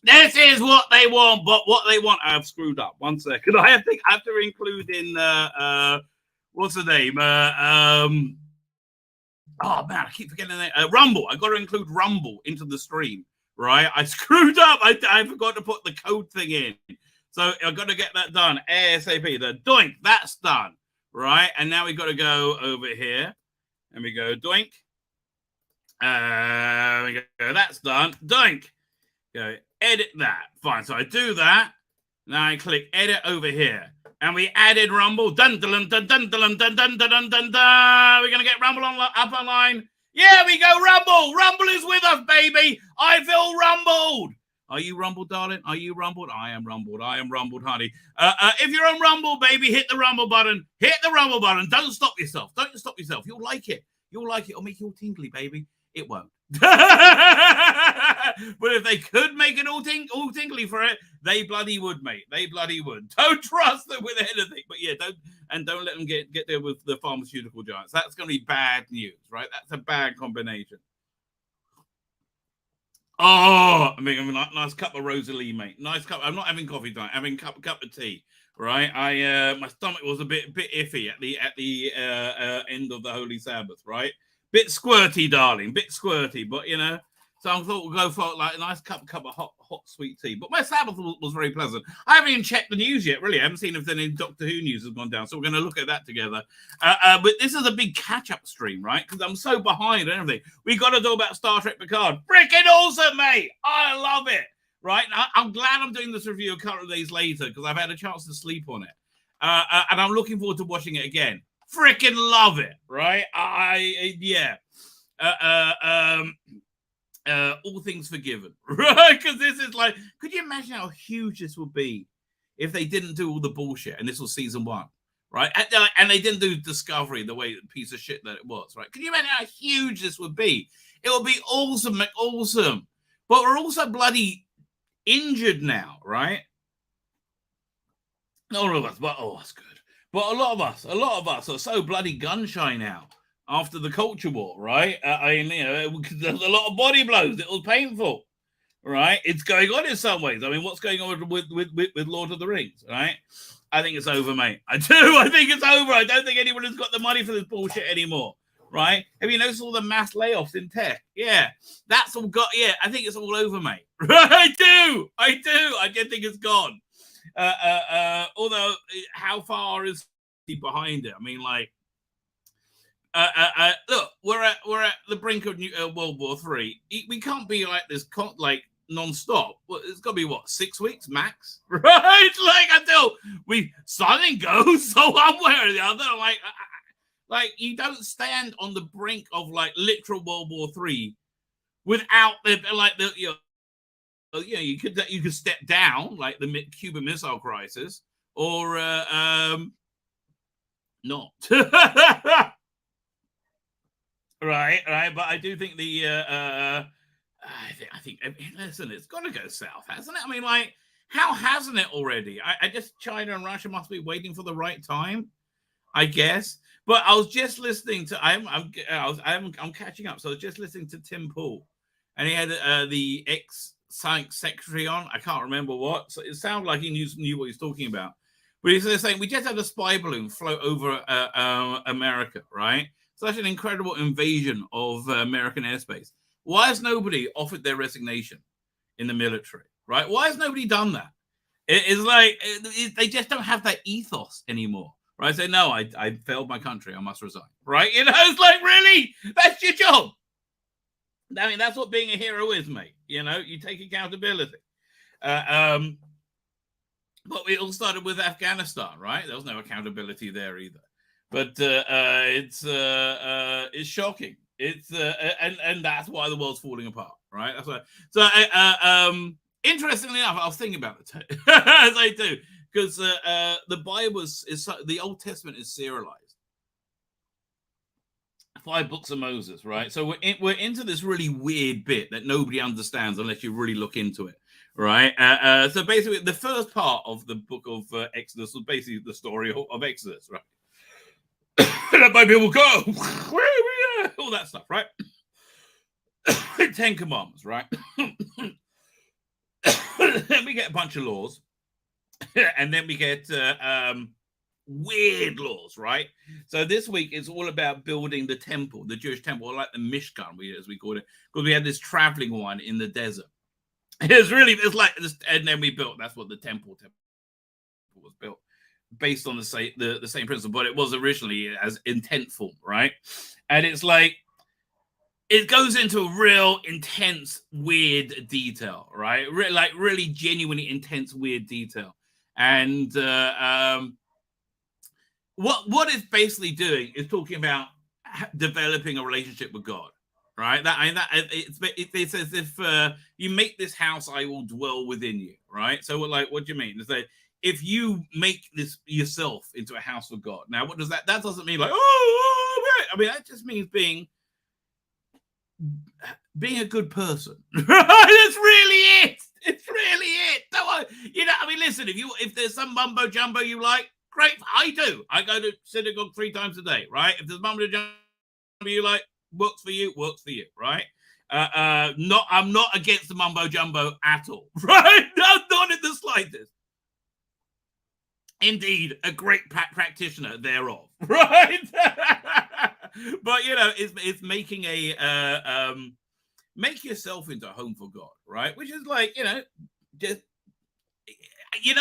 This is what they want, but what they want, I've screwed up. 1 second. I have to include in what's the name? Oh man, I keep forgetting the name. Rumble. I got to include Rumble into the stream, right? I screwed up. I forgot to put the code thing in, so I got to get that done ASAP. The doink, that's done, right? And now we got to go over here, and we go doink. We go. That's done. Doink. Go edit that. Fine. So I do that. Now I click edit over here. And we added Rumble. Dun dun dun dun dun dun dun dun dun dun dun. We're gonna get Rumble up online. Yeah, we go Rumble. Rumble is with us, baby. I feel rumbled. Are you rumbled, darling? Are you rumbled? I am rumbled. I am rumbled, honey. If you're on Rumble, baby, hit the Rumble button. Hit the Rumble button. Don't stop yourself. Don't stop yourself. You'll like it. You'll like it. It'll make you all tingly, baby. It won't. But if they could make it all tingly for it, they bloody would, mate. They bloody would. Don't trust them with anything. But yeah, don't let them get there with the pharmaceutical giants. That's going to be bad news, right? That's a bad combination. Oh, I mean, a nice cup of Rosalie, mate. Nice cup. I'm not having coffee tonight. I'm having a cup of tea, right? My stomach was a bit iffy at the end of the Holy Sabbath, right? Bit squirty, darling. Bit squirty, but you know. So I thought we'll go for like a nice cup of hot sweet tea. But my Sabbath was very pleasant. I haven't even checked the news yet, really. I haven't seen if any Doctor Who news has gone down. So we're going to look at that together. But this is a big catch-up stream, right? Because I'm so behind and everything. We got to talk about Star Trek Picard. Freaking awesome, mate. I love it, right? I'm glad I'm doing this review a couple of days later because I've had a chance to sleep on it. And I'm looking forward to watching it again. Freaking love it, right? All things forgiven, right? Because this is like, could you imagine how huge this would be if they didn't do all the bullshit and this was season 1, right? And they didn't do Discovery the way piece of shit that it was, right? Could you imagine how huge this would be? It would be awesome, awesome. But we're also bloody injured now, right? Not all of us, but that's good. But a lot of us are so bloody gun shy now after the culture war, right? There's a lot of body blows. It was painful, right? It's going on in some ways. I mean, what's going on with Lord of the Rings, right? I think it's over, mate. I do. I think it's over. I don't think anyone has got the money for this bullshit anymore, right? Have you noticed all the mass layoffs in tech? Yeah, that's all got. Yeah, I think it's all over, mate. I do. I just think it's gone. Although, how far is he behind it? I mean, like, look, we're at the brink of World War III. We can't be like this, like non-stop. Well, it's got to be what, 6 weeks max, right? Like until we something goes so one way or the other. Like you don't stand on the brink of like literal World War III without you could step down like the Cuban Missile Crisis or not. Right. But I do think I think listen, it's got to go south, hasn't it? I mean, like, how hasn't it already? I guess China and Russia must be waiting for the right time, I guess. But I was just listening to I'm catching up. So I was just listening to Tim Pool, and he had the ex-science secretary on. I can't remember what. So it sounded like he knew what he was talking about. But he's saying we just had a spy balloon float over America, right? Such an incredible invasion of American airspace. Why has nobody offered their resignation in the military, right? Why has nobody done that? It's like they just don't have that ethos anymore, right? Say, no, I failed my country. I must resign, right? You know, it's like, really? That's your job. I mean, that's what being a hero is, mate. You know, you take accountability. But it all started with Afghanistan, right? There was no accountability there either. But it's shocking. It's and that's why the world's falling apart, right? That's why. So interestingly enough, I was thinking about it as I do, because the Bible is the Old Testament is serialized. 5 books of Moses, right? So we're into this really weird bit that nobody understands unless you really look into it, right? So basically, the first part of the book of Exodus was basically the story of Exodus, right? Let my people go, all that stuff, right? 10 Commandments, right? bunch of laws, and then we get weird laws, right? So this week is all about building the temple, the Jewish temple, or like the Mishkan, as we call it, because we had this traveling one in the desert. It's like this, and then we built. That's what the temple was built, based on the same principle, but it was originally as in tent form, right? And it's like it goes into real intense, weird detail, right? Like really genuinely intense, weird detail. And what it's basically doing is talking about developing a relationship with God, right? It says if you make this house, I will dwell within you, right? So what do you mean? It's like if you make this yourself into a house for God. Now, what does that? That doesn't mean like right. I mean, that just means being a good person. That's really it. It's really it. I mean, listen, if there's some mumbo jumbo you like, great. I do. I go to synagogue 3 times a day, right? If there's mumbo jumbo you like, works for you, right? I'm not against the mumbo jumbo at all, right? Not in the slightest. Indeed, a great practitioner thereof, right? But it's making make yourself into a home for God, right? Which is like just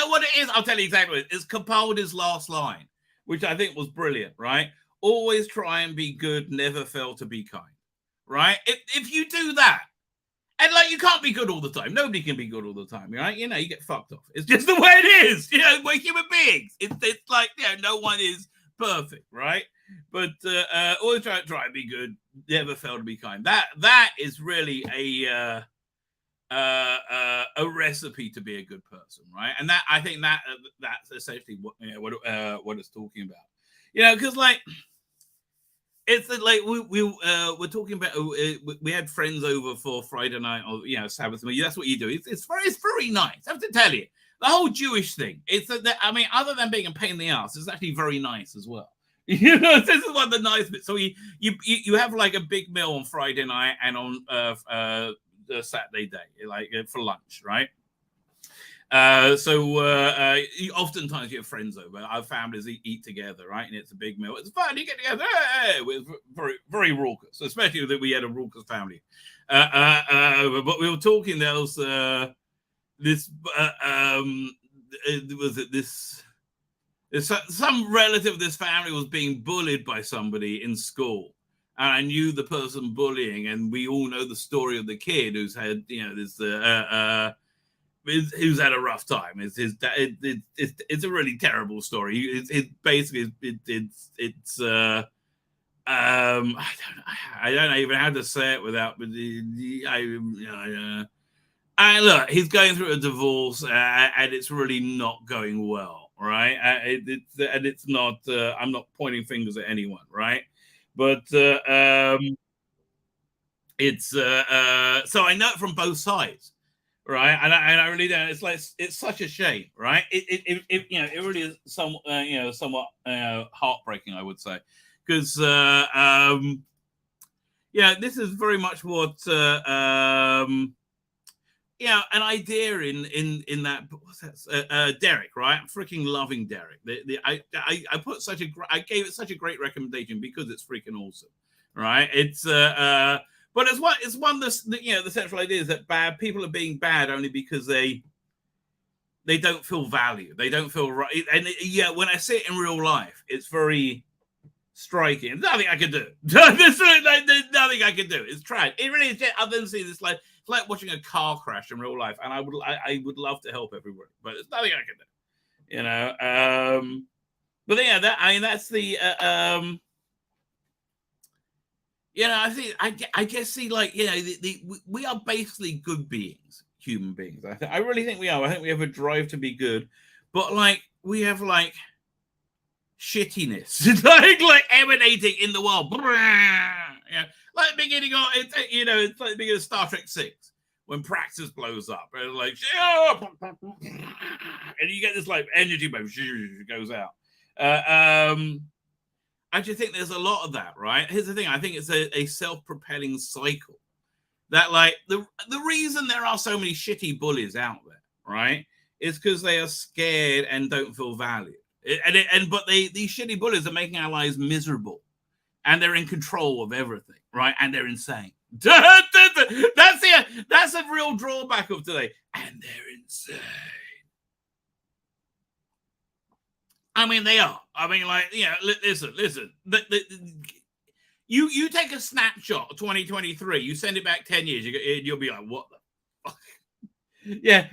what it is. I'll tell you exactly what it is. It's Capaldi's last line, which I think was brilliant, right? Always try and be good, never fail to be kind, right? If you do that, and like you can't be good all the time. Nobody can be good all the time, right? You get fucked off. It's just the way it is. We're human beings. It's like no one is perfect, right? But always try and be good, never fail to be kind. That is really a recipe to be a good person, right? And that I think that's essentially what it's talking about. Because like. It's like we're talking about. We had friends over for Friday night or Sabbath. That's what you do. It's very nice. I have to tell you, the whole Jewish thing. I mean, other than being a pain in the ass, it's actually very nice as well. This is one of the nice bits. So you have like a big meal on Friday night and on the Saturday day, like for lunch, right? Oftentimes you have friends over. Our families eat together, right? And it's a big meal. It's fun. You get together. We're very, very raucous, especially that we had a raucous family. But we were talking. There was some relative of this family was being bullied by somebody in school. And I knew the person bullying, and we all know the story of the kid who's had, who's had a rough time. It's a really terrible story. I don't know even how to say it without. And look, he's going through a divorce, and it's really not going well, right? It's not. I'm not pointing fingers at anyone, right? But it's so I know it from both sides. Right, and I really don't. It's like it's such a shame, right? It really is somewhat heartbreaking, I would say, because this is very much what an idea in that. What's that? Derek, right? I'm freaking loving Derek. I gave it such a great recommendation because it's freaking awesome, right? It's But it's one the central idea is that bad people are being bad only because they don't feel value. They don't feel right. And when I see it in real life, it's very striking. There's nothing I can do. There's nothing I can do. It's tragic. It really is. Other than see this, it's like watching a car crash in real life, and I would love to help everybody, but there's nothing I can do. But that's the. I guess we are basically good beings, human beings. I really think we are. I think we have a drive to be good, but we have shittiness, like emanating in the world. Like beginning of it's like the beginning of Star Trek 6 when Praxis blows up, and and you get this energy wave goes out. I just think there's a lot of that, right? Here's the thing. I think it's a self-propelling cycle. That the reason there are so many shitty bullies out there, right, It's because they are scared and don't feel valued. But these shitty bullies are making our lives miserable, and they're in control of everything, right? And they're insane. That's a real drawback of today. And they're insane. I mean, they are. I mean, like, listen. You take a snapshot of 2023, you send it back 10 years, you'll be like, what the fuck? Yeah,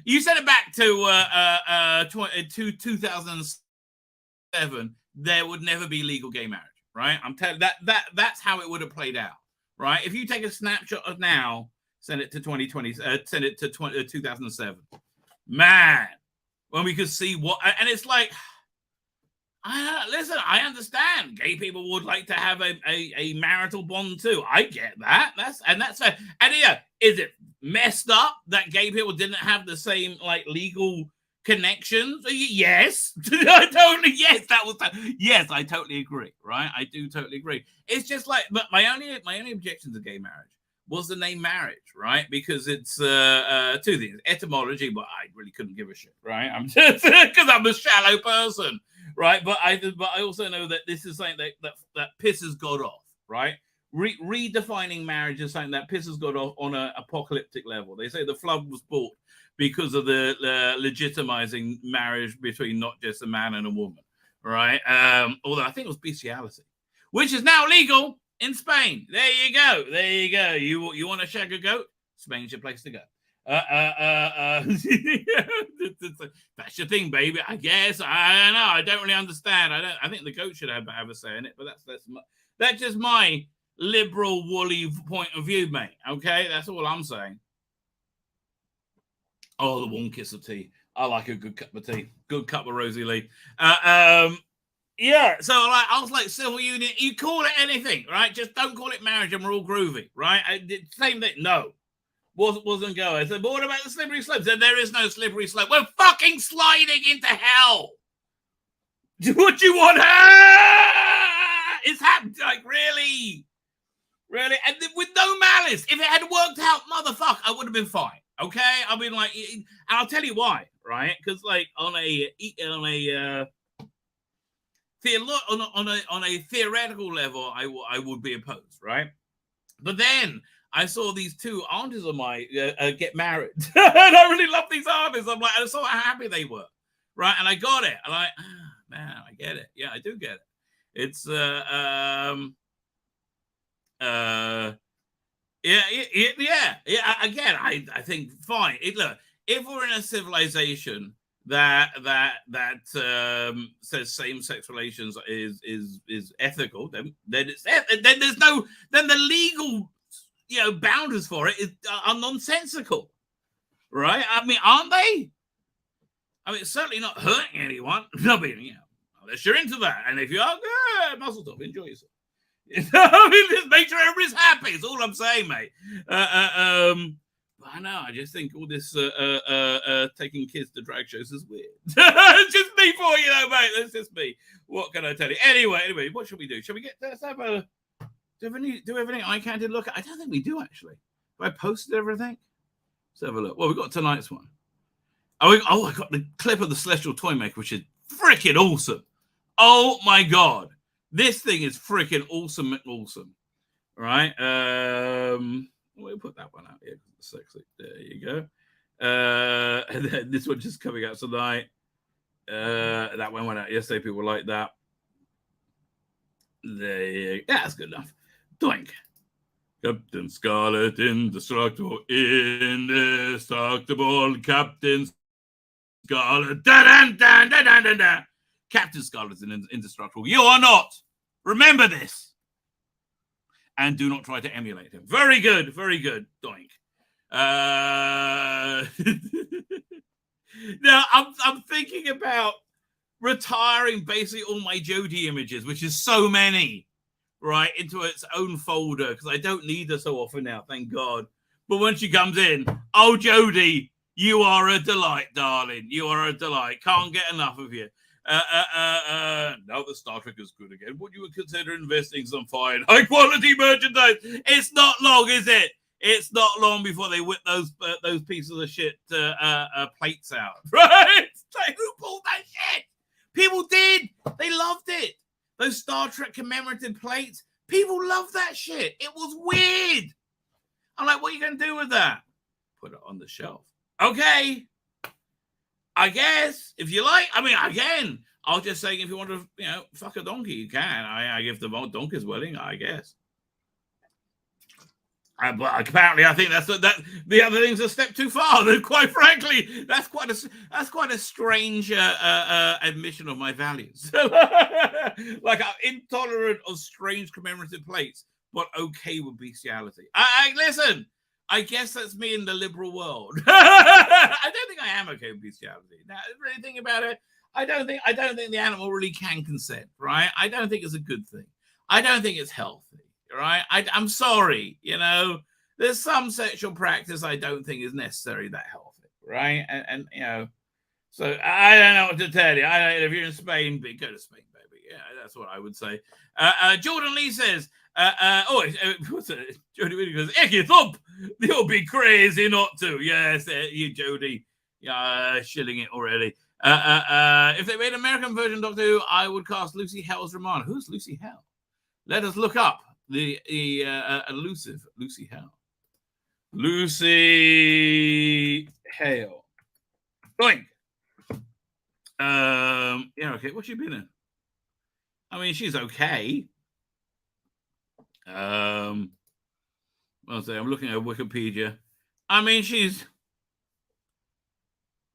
you send it back to 2007, there would never be legal gay marriage, right? I'm telling that's how it would have played out, right? If you take a snapshot of now, send it to 2020, send it to 2007, man, when we could see what, and it's like, listen, I understand gay people would like to have a marital bond too. I get that. That's fair. And yeah, is it messed up that gay people didn't have the same like legal connections? Yes. Yes, yes, I totally agree, right? I do totally agree. It's just like, but my only objection to gay marriage was the name marriage, right? Because it's two things. Etymology, but I really couldn't give a shit, right? I'm just because I'm a shallow person. Right, but I also know that this is something that pisses God off, right? Redefining marriage is something that pisses God off on an apocalyptic level. They say the flood was brought because of the legitimizing marriage between not just a man and a woman, right? Although I think it was bestiality, which is now legal in Spain. There you go. You want to shag a goat? Spain's your place to go. That's your thing, baby. I guess. I don't know. I don't really understand. I think the goat should have a say in it, but that's just my liberal woolly point of view, mate. Okay, that's all I'm saying. Oh, the one kiss of tea. I like a good cup of tea. Good cup of Rosie Lee. Yeah. So like, I was like, civil union. You call it anything, right? Just don't call it marriage, and we're all groovy, right? Same thing. No. Wasn't going. I said, but what about the slippery slope? Said, there is no slippery slope. We're fucking sliding into hell. What you want? It's happened. Like, really? Really? And with no malice. If it had worked out, motherfucker, I would have been fine. Okay? I mean, like, and I'll tell you why, right? Because, like, on a theoretical level, I would be opposed, right? But then I saw these two aunties of mine get married. And I really love these aunties. I'm like, I saw how happy they were. Right. And I got it. I'm like, man, I get it. Yeah, I do get it. It's, yeah. Again, I think fine. Look, if we're in a civilization that says same-sex relations is ethical, then there's then the legal boundaries for it are nonsensical, right? I mean, aren't they? I mean, it's certainly not hurting anyone. I mean, unless you're into that, and if you are, good, muscle top, enjoy yourself. I mean, just make sure everybody's happy. It's all I'm saying, mate. But I know. I just think all this taking kids to drag shows is weird. It's just me for you, though, mate. That's just me. What can I tell you? Anyway, what should we do? Shall we let's have a. Do everything I can to look at? I don't think we do, actually. Have I posted everything? Let's have a look. Well, we got tonight's one. I got the clip of the Celestial Toymaker, which is freaking awesome. Oh, my God. This thing is freaking awesome. Right? We'll put that one out here. Sexy. There you go. And then this one just coming out tonight. That one went out yesterday. People like that. There you go. Yeah, that's good enough. Doink. Captain Scarlet, indestructible. Captain Scarlet. Captain Scarlet is indestructible. You are not. Remember this. And do not try to emulate him. Very good. Doink. Now, I'm thinking about retiring basically all my Jodie images, which is so many, right, into its own folder, because I don't need her so often now, thank God. But when she comes in, oh, Jodie, you are a delight, darling. You are a delight. Can't get enough of you. Now the Star Trek is good again. Would you consider investing some fine, high-quality merchandise? It's not long, is it? It's not long before they whip those pieces of shit plates out, right? It's like, who pulled that shit? People did. They loved it. Those Star Trek commemorative plates. People love that shit. It was weird. I'm like, what are you going to do with that? Put it on the shelf. Okay. I guess, if you like. I mean, again, I'll just say, if you want to, fuck a donkey, you can. I give the donkey's willing, I guess. But apparently, I think that the other thing's a step too far. And quite frankly, that's quite a strange admission of my values. Like, I'm intolerant of strange commemorative plates, but okay with bestiality. Listen. I guess that's me in the liberal world. I don't think I am okay with bestiality. Now, really think about it. I don't think the animal really can consent, right? I don't think it's a good thing. I don't think it's healthy, right? I'm sorry, there's some sexual practice I don't think is necessarily that healthy, right? And so I don't know what to tell you. If you're in Spain, go to Spain, baby. Yeah, that's what I would say. Jordan Lee says, what's it? Jody Whittaker goes, Icky Thump, you'll be crazy not to. Yes, you, Jody. Yeah, shilling it already. If they made an American version of Doctor Who, I would cast Lucy Hale as Romana. Who's Lucy Hale? Let us look up the elusive Lucy Hale. Lucy Hale. Boink. Yeah, okay. What's she been in? I mean, she's okay. I'll say I'm looking at Wikipedia. I mean, she's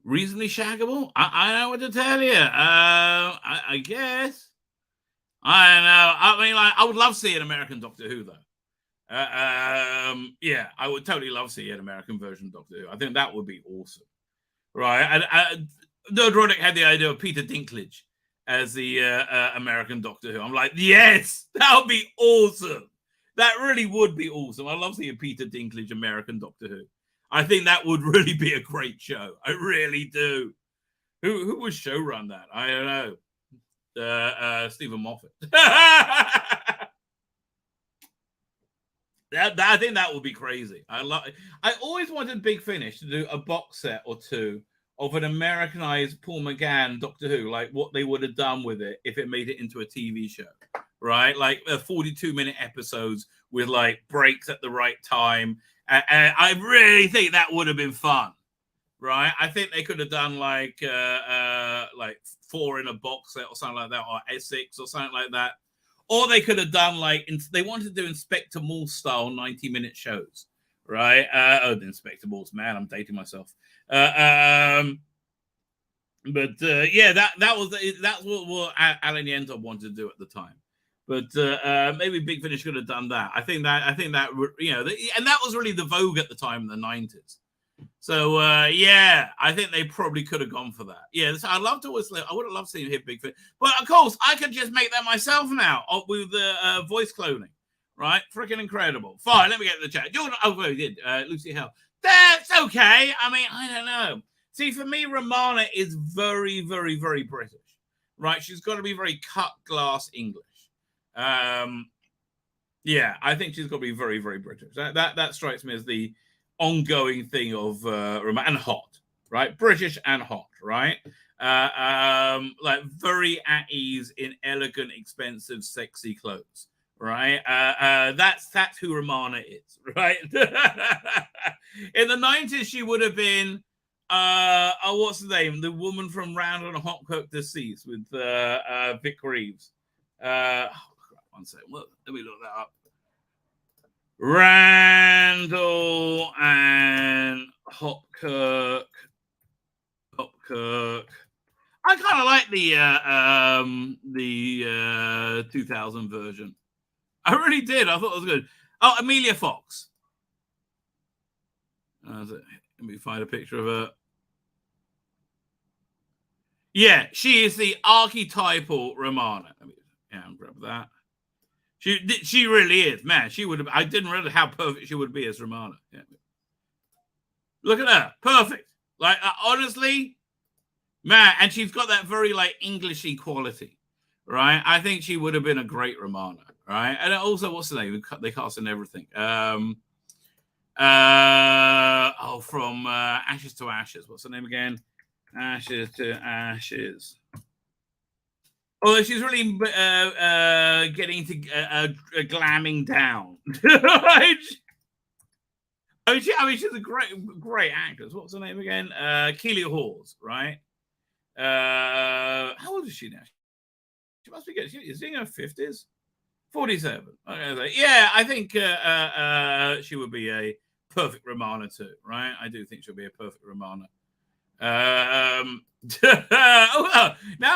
reasonably shaggable. I don't know what to tell you. I guess. I don't know. I mean, like, I would love to see an American Doctor Who, though. Yeah, I would totally love to see an American version of Doctor Who. I think that would be awesome. Right. Nerdronic had the idea of Peter Dinklage as the American Doctor Who. I'm like, yes, that would be awesome. That really would be awesome. I love seeing Peter Dinklage American Doctor Who. I think that would really be a great show. I really do. Who would showrun that? I don't know. Stephen Moffat. I think that would be crazy. I always wanted Big Finish to do a box set or two of an Americanized Paul McGann Doctor Who, like what they would have done with it if it made it into a TV show, right? Like 42-minute episodes with like breaks at the right time. And I really think that would have been fun, right? I think they could have done like 4 in a box set or something like that, or 6 or something like that. Or they could have done they wanted to do Inspector Morse style 90-minute shows, right? Inspector Morse, man, I'm dating myself. Yeah, that's what Alan Yentop wanted to do at the time. But maybe Big Finish could have done that. I think that and that was really the vogue at the time in the 90s. So yeah, I think they probably could have gone for that. Yeah, so I'd love to always. I would have loved to see him hit Big Finish, but of course I could just make that myself now with the voice cloning. Right, freaking incredible. Fine, let me get to the chat. Jordan, we did Lucy Hale. That's okay. I mean, I don't know. See, for me, Romana is very, very, very British. Right, she's got to be very cut glass English. Yeah, I think she's got to be very, very British. That strikes me as the ongoing thing of and hot, right? British and hot, right? Like very at ease in elegant, expensive, sexy clothes, right? That's who Romana is, right? In the 90s, she would have been what's the name? The woman from Round on Hopkirk Deceased with Vic Reeves. One second. Let me look that up. Randall and Hopkirk. I kind of like the 2000 version. I really did. I thought it was good. Oh, Amelia Fox. Let me find a picture of her. Yeah, she is the archetypal Romana. I'll grab that. She really is, man. She would have. I didn't realize how perfect she would be as Romana. Yeah. Look at her, perfect. Like honestly, man, and she's got that very like Englishy quality, right? I think she would have been a great Romana, right? And also, what's the name? They cast in everything. From Ashes to Ashes. What's her name again? Ashes to Ashes. Although she's really getting to glamming down, right? She's a great actress. What's her name again? Keely Hawes, right? How old is she now? She must be good. Is she in her 50s? 47. Okay, yeah, I think she would be a perfect Romana too, right? I do think she'll be a perfect Romana. Now I'm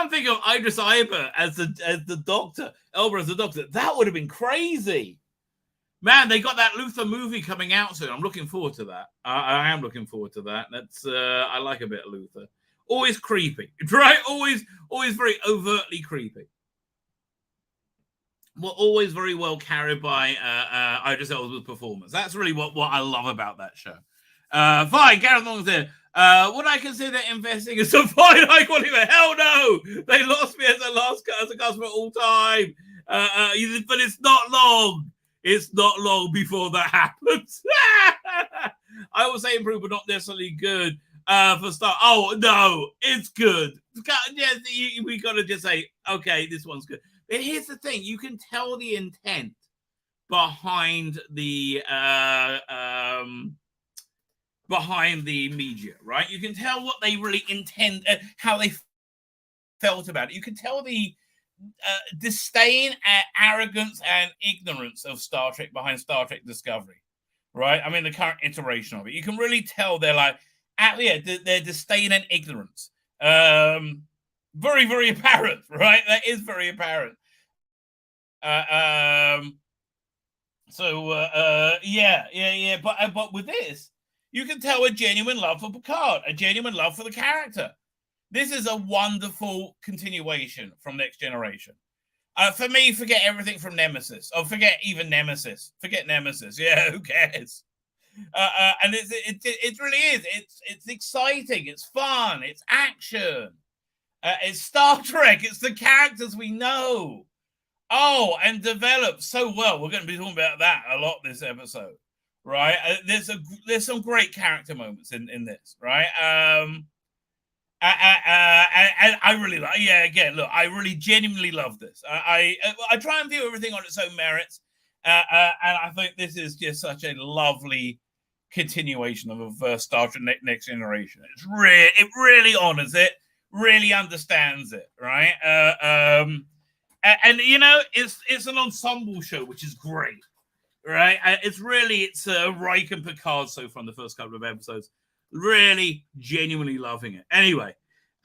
thinking of Idris Elba as the doctor. Elba as the doctor. That would have been crazy. Man, they got that Luther movie coming out soon. I'm looking forward to that. I am looking forward to that. That's I like a bit of Luther. Always creepy, right? Always very overtly creepy. Well, always very well carried by Idris Elba's performance. That's really what I love about that show. Fine, Gareth Long's there. Would I consider investing in some fine high quality? Hell no! They lost me as a customer all time. But it's not long. It's not long before that happens. I would say improved, but not necessarily good. For start. Oh no, it's good. Yes, we gotta just say, okay, this one's good. But here's the thing: you can tell the intent behind the media, right? You can tell what they really intend, how they felt about it. You can tell the disdain, arrogance, and ignorance of Star Trek behind Star Trek Discovery, right? I mean, the current iteration of it. You can really tell they're like, their disdain and ignorance. Very, very apparent, right? That is very apparent. Yeah. But with this, you can tell a genuine love for Picard, a genuine love for the character. This is a wonderful continuation from Next Generation. For me, forget everything from Nemesis. Oh, forget even Nemesis. Forget Nemesis. Yeah, who cares? And it really is. It's exciting. It's fun. It's action. It's Star Trek. It's the characters we know. Oh, and developed so well. We're going to be talking about that a lot this episode, right? There's some great character moments in this, right? I really like. Yeah, again, look, I really genuinely love this. I try and view everything on its own merits, and I think this is just such a lovely continuation of Star Trek Next Generation. It really honors it, really understands it, right? And you know, it's an ensemble show, which is great, right? It's Riker and Picard so far in the first couple of episodes. Really, genuinely loving it. Anyway,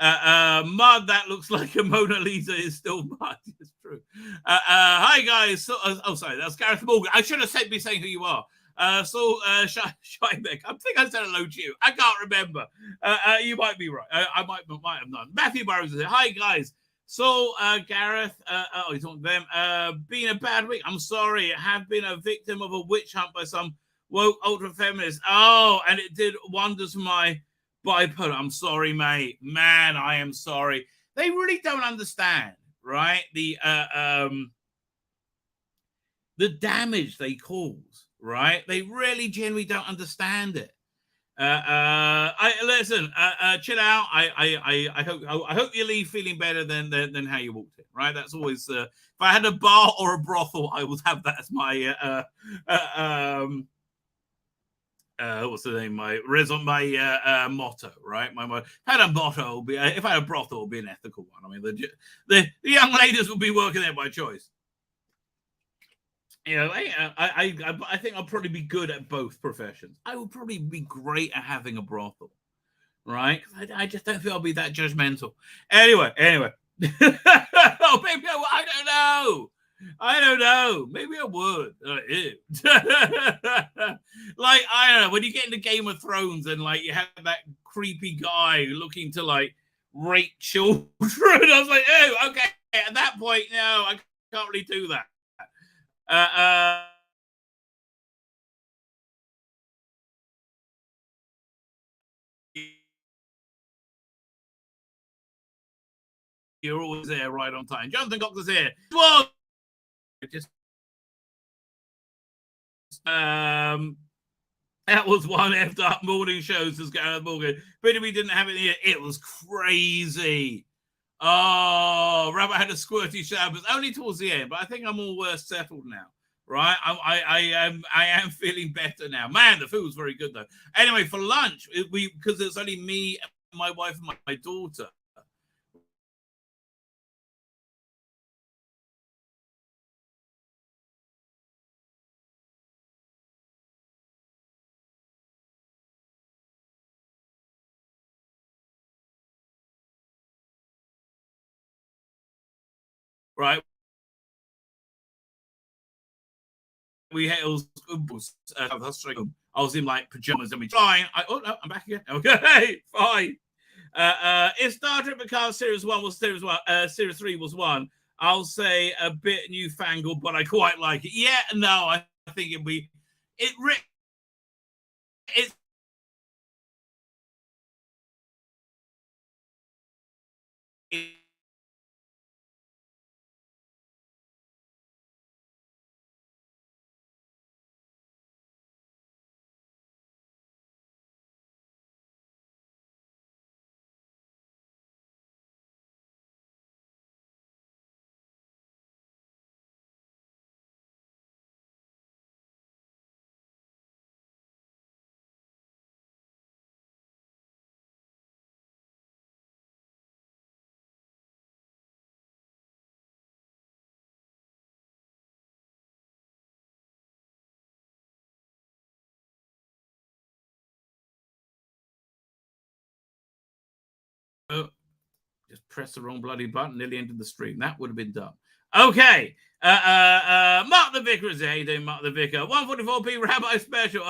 Mud, that looks like a Mona Lisa is still mud. It's true. Hi guys. Sorry, that's Gareth Morgan. I should have be saying who you are. Scheinbeck. I think I said hello to you. I can't remember. You might be right. I might have done. Matthew Burrows is here. Hi guys. So, Gareth, he's on them. Been a bad week. I'm sorry. I have been a victim of a witch hunt by some woke ultra feminists. Oh, and it did wonders for my bipolar. I'm sorry, mate. Man, I am sorry. They really don't understand, right? The damage they cause, right? They really genuinely don't understand it. Listen. Chill out. I hope you leave feeling better than how you walked in. Right. That's always. If I had a bar or a brothel, I would have that as my what's the name? My motto. Right. If I had a motto, it'll be if I had a brothel, it'll be an ethical one. I mean, the young ladies will be working there by choice. You know, I think I'll probably be good at both professions. I would probably be great at having a brothel, right? I just don't feel I'll be that judgmental. Anyway. Oh, maybe I don't know. I don't know. Maybe I would. Like, I don't know. When you get into Game of Thrones and, like, you have that creepy guy looking to, like, rape children, I was like, oh, okay. At that point, no, I can't really do that. You're always there right on time. Jonathan Cox is here. Well, just That was one effed up morning shows as Gareth Morgan. But we didn't have it here. It was crazy. Oh, Rabbi had a squirty shower, but only towards the end. But I think I'm all settled now, right? I am feeling better now. Man, the food was very good though. Anyway, for lunch, because it's only me, my wife, and my daughter. Right, we had I was in like pajamas and we flying. Oh no, I'm back again. Okay, fine. If Star Trek Picard Series 1 was Series 3 was 1, I'll say a bit newfangled, but I quite like it. Yeah, no, I think it it just pressed the wrong bloody button, nearly entered the stream. That would have been dumb. Okay. Mark the Vicar is there. How you doing, Mark the Vicar? 144p Rabbi special.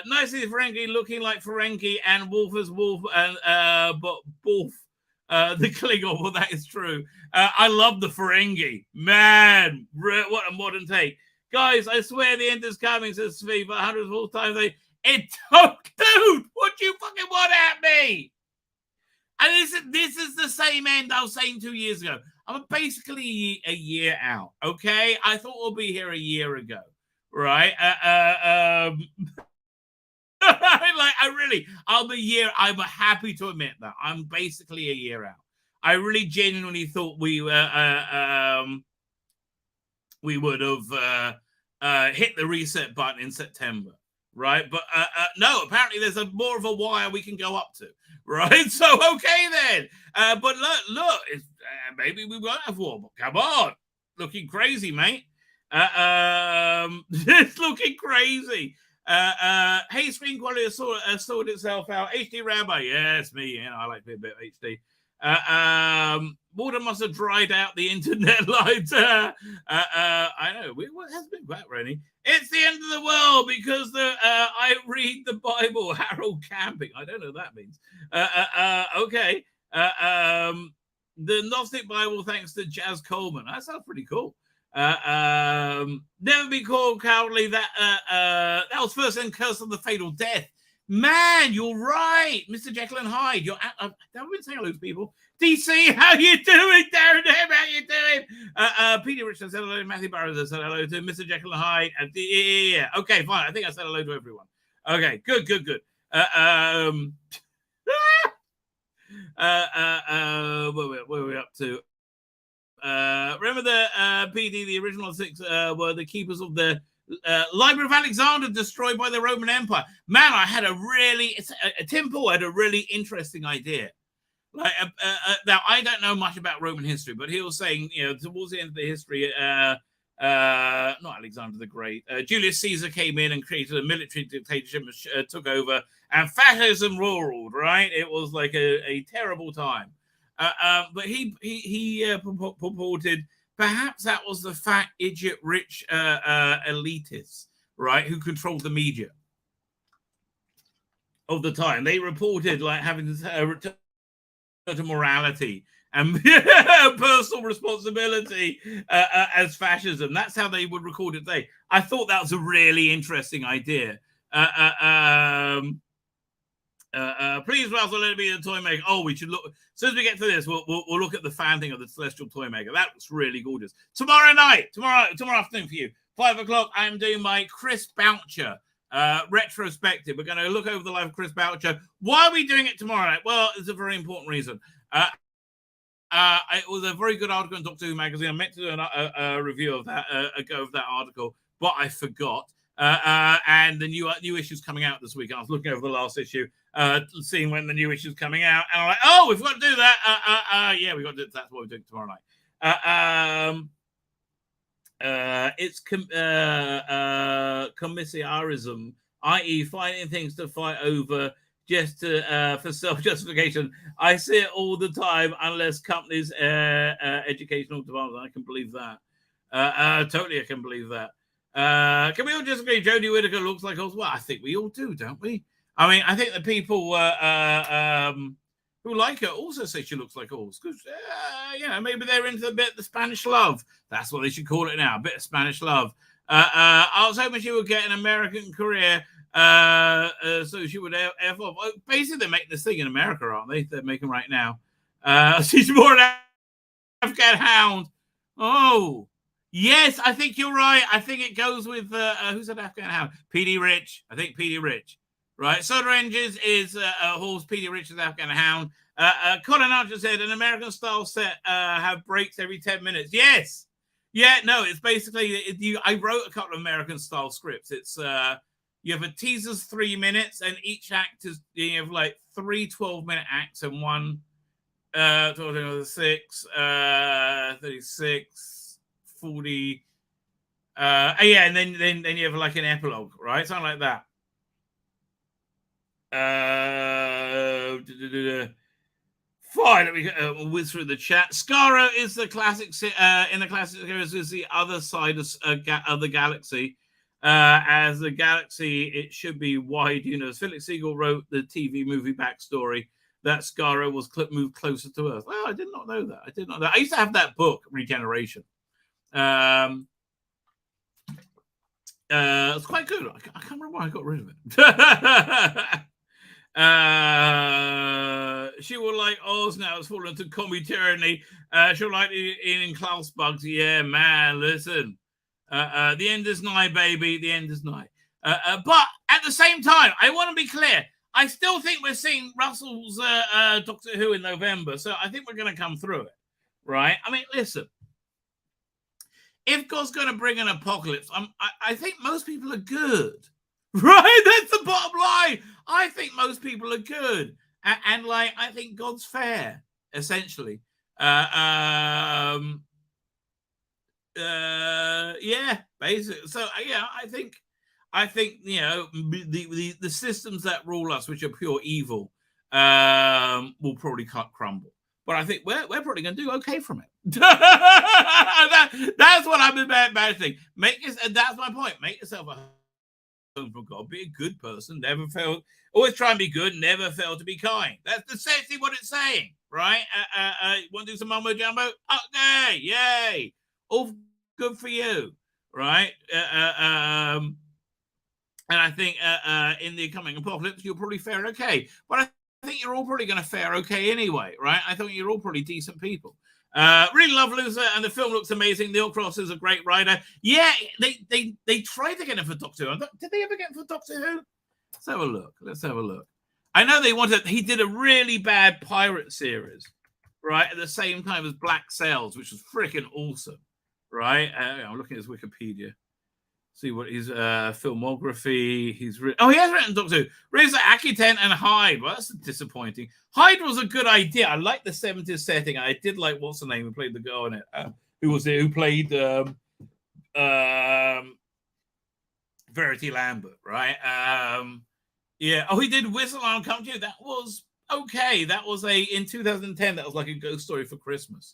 Nicely Ferengi looking like Ferengi and Wolf as Wolf and but Wolf. The Klingon, well, that is true. I love the Ferengi. Man, what a modern take. Guys, I swear the end is coming, says Tzvi, but hundreds of all times it took, dude, what do you fucking want at me? And this is the same end I was saying 2 years ago. I'm basically a year out, okay? I thought we'll be here a year ago, right? I'm a year. I'm happy to admit that I'm basically a year out. I really genuinely thought we would have hit the reset button in September, right? But no, apparently there's more of a wire we can go up to, right? So okay then. But look, maybe we won't have war. But come on, looking crazy, mate. It's looking crazy. Hey, screen quality has sorted itself out. HD Rabbi, yes, me. Yeah, I like a bit of HD. Water must have dried out the internet lines. I know. What has been quite raining? It's the end of the world because I read the Bible. Harold Camping. I don't know what that means. Okay. The Gnostic Bible, thanks to Jazz Coleman. That sounds pretty cool. Never be called cowardly. That was first in Curse of the Fatal Death. Man, you're right, Mr. Jekyll and Hyde. I've been saying hello to people. DC, how you doing? Darren, how you doing? Peter Richardson said hello. Matthew Barrows said hello to Mr. Jekyll and Hyde. Yeah. Okay, fine. I think I said hello to everyone. Okay, good. Where are we up to? Remember the PD, the original 6 were the keepers of the Library of Alexander, destroyed by the Roman Empire. Man, I had Tim Paul had a really interesting idea. Like now, I don't know much about Roman history, but he was saying, towards the end of the history, not Alexander the Great, Julius Caesar came in and created a military dictatorship, took over, and fascism ruled. Right, it was like a terrible time. But he purported perhaps that was the fat, idiot, rich elitists, right, who controlled the media of the time. They reported like having to to morality and personal responsibility as fascism. That's how they would record it today. I thought that was a really interesting idea. Please, Russell, let it be the toy maker. Oh, we should look. As soon as we get to this, we'll look at the fan thing of the Celestial Toy Maker. That looks really gorgeous. Tomorrow afternoon for you. 5 o'clock, I'm doing my Chris Boucher retrospective. We're going to look over the life of Chris Boucher. Why are we doing it tomorrow night? Well, it's a very important reason. It was a very good article in Doctor Who magazine. I meant to do a review of that, of that article, but I forgot. And the new issue's coming out this week. I was looking over the last issue, seeing when the new issue's coming out, and I'm like, oh, we've got to do that. Yeah, we've got to do that. That's what we're doing tomorrow night. It's commissarism, i.e., finding things to fight over just for self-justification. I see it all the time, unless companies' educational development. I can believe that. Totally, I can believe that. Can we all just agree Jodie Whittaker looks like us? Well, I think we all do, don't we? I mean, I think the people who like her also say she looks like us, because maybe they're into a bit of the Spanish love. That's what they should call it now, a bit of Spanish love. I was hoping she would get an American career, so she would F off. Basically, they're making this thing in America, aren't they? They're making right now. She's more an Afghan hound. Oh, yes, I think you're right. I think it goes with who's an Afghan hound? PD Rich. I think PD Rich. Right, Soda Engines is a horse. Peter Richards, Afghan hound. Colin Archer said an American style set have breaks every 10 minutes. Yes, yeah, no, it's basically I wrote a couple of American style scripts. It's you have a teaser's 3 minutes, and each act is you have like 3 12-minute acts and one 6, 36, 40. Yeah, and then you have like an epilogue, right? Something like that. Fine, let me whiz through the chat. Skaro is the classic in the classic series is the other side of the galaxy. As the galaxy, it should be wide. Philip Siegel wrote the TV movie backstory that Skaro was moved closer to Earth. Well, I did not know that. I used to have that book, Regeneration. It's quite good. I can't remember why I got rid of it. She will like Oz now. It's fallen into commie tyranny. She'll like eating Klaus bugs. Yeah, man. Listen, the end is nigh, baby. The end is nigh. But at the same time, I want to be clear. I still think we're seeing Russell's Doctor Who in November, so I think we're going to come through it, right? I mean, listen. If God's going to bring an apocalypse, I think most people are good. Right, that's the bottom line. I think most people are good, and I think God's fair, essentially. Yeah, basically. So yeah, I think the systems that rule us, which are pure evil, will probably crumble. But I think we're probably going to do okay from it. That's what I'm imagining. That's my point. Make yourself a from God, be a good person, never fail, always try and be good, never fail to be kind. That's essentially what it's saying, right? Want to do some mumbo jumbo? Okay, yay, all good for you, right? And I think in the coming apocalypse, you'll probably fare okay. But I think you're all probably going to fare okay anyway, right? I think you're all pretty decent people. Really love Loser, and the film looks amazing. Neil Cross is a great writer. Yeah, they tried to get him for Doctor Who. Did they ever get him for Doctor Who? Let's have a look. I know they wanted. He did a really bad pirate series, right, at the same time as Black Sails, which was freaking awesome, right? I'm looking at his Wikipedia. See what his filmography. He has written Doctor Who. Reza Akiten and Hyde. Well, that's disappointing. Hyde was a good idea. I like the 70s setting. I did like what's the name who played the girl in it. Who played Verity Lambert, right? Yeah. Oh, he did Whistle on Come to You. That was okay. That was in 2010. That was like a ghost story for Christmas.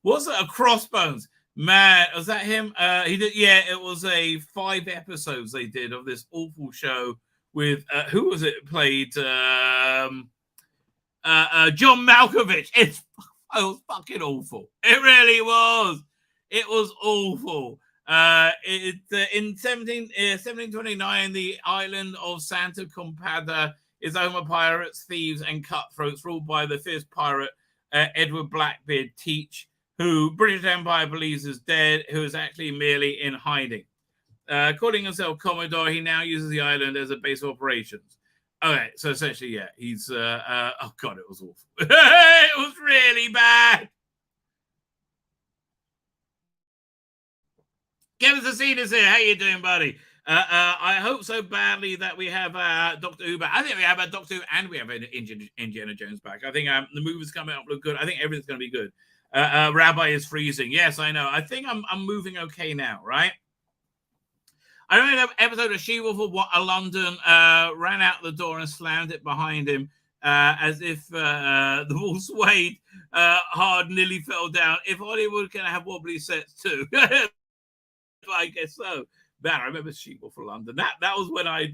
Was it a Crossbones? Man, was that him? He did. Yeah, it was 5 episodes they did of this awful show with who was it? Played John Malkovich. It was fucking awful. It really was. It was awful. In 1729, the island of Santa Compada is home of pirates, thieves, and cutthroats, ruled by the fierce pirate Edward Blackbeard Teach, who British Empire believes is dead, who is actually merely in hiding. Calling himself Commodore, he now uses the island as a base of operations. Okay, so essentially, yeah, he's oh god, it was awful. It was really bad. Kevin Cecinas here. How you doing, buddy? I hope so badly that we have Doctor Who back. I think we have a Doctor Who and we have Indiana Jones back. I think the movies coming up look good. I think everything's going to be good. Rabbi is freezing. Yes, I know. I think I'm moving okay now, right? I remember an episode of She-Wolf of London ran out the door and slammed it behind him as if the wall swayed hard, nearly fell down. If Hollywood can have wobbly sets too. I guess so. Man, I remember She-Wolf for London. That was when I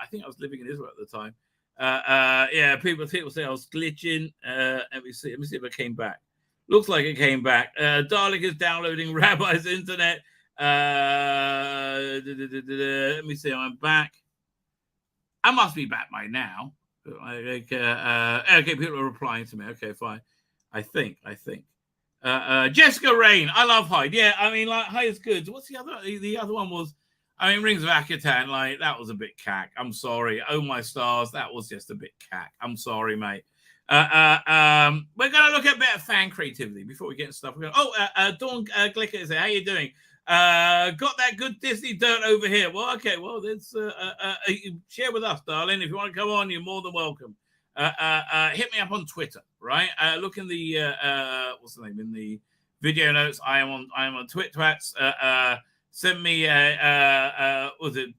think I was living in Israel at the time. Yeah, people say I was glitching. Let me see if I came back. Looks like it came back. Dalek is downloading Rabbi's internet. Let me see. I'm back. I must be back by now. Okay, people are replying to me. Okay, fine. I think. Jessica Rain. I love Hyde. Yeah, I mean, like Hyde is good. What's the other? The other one was, I mean, Rings of Akatan. Like that was a bit cack. I'm sorry. Oh my stars. That was just a bit cack. I'm sorry, mate. We're gonna look at a bit of fan creativity before we get into stuff. Dawn Glicker is there. How you doing? Got that good Disney dirt over here. Well, okay. Well, let's share with us, darling. If you want to come on, you're more than welcome. Hit me up on Twitter, right? Look in the what's the name in the video notes. I am on Twitterats. Send me was it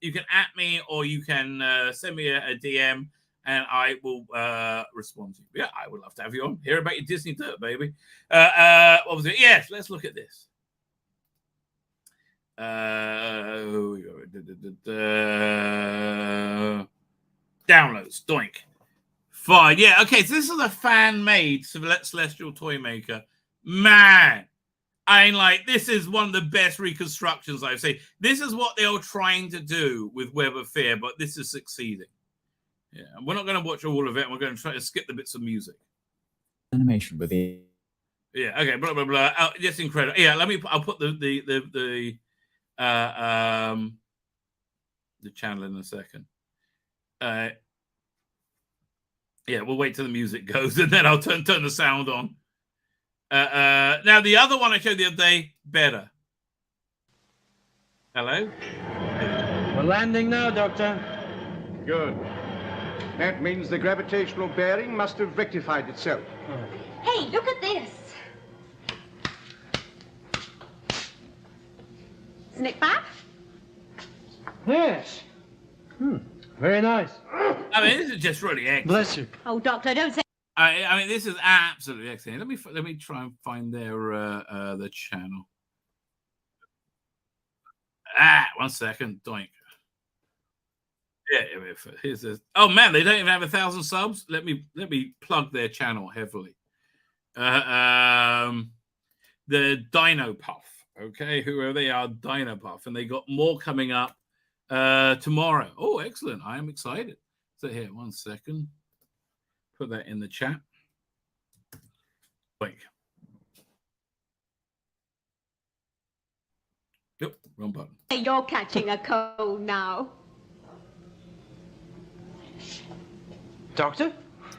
you can at me or you can send me a DM and I will respond to you. Yeah, I would love to have you on. Hear about your Disney dirt, baby. What was it? Yes, let's look at this. Downloads, doink. Fine. Yeah, okay, so this is a fan-made Celestial toy maker. Man, I mean, like, this is one of the best reconstructions I've seen. This is what they were trying to do with Web of Fear, but this is succeeding. Yeah, and we're not going to watch all of it. We're going to try to skip the bits of music. Animation with the. Yeah. Okay. Blah blah blah. Oh, just incredible. Yeah. I'll put the channel in a second. Yeah, we'll wait till the music goes and then I'll turn the sound on. Now the other one I showed the other day, better. Hello. We're landing now, Doctor. Good. That means the gravitational bearing must have rectified itself. Hey, look at this. Isn't it fab? Yes. Very nice. I mean, this is just really excellent. Bless you. Oh, Doctor, don't say. I mean, this is absolutely excellent. Let me try and find their the channel. 1 second, doink. Yeah, here's this. Oh man, they don't even have 1,000 subs. Let me plug their channel heavily. The Dino Puff. Okay, whoever they are, Dino Puff, and they got more coming up tomorrow. Oh, excellent! I am excited. So here, 1 second. Put that in the chat. Wait. Yep, wrong button. You're catching a cold now. Doctor?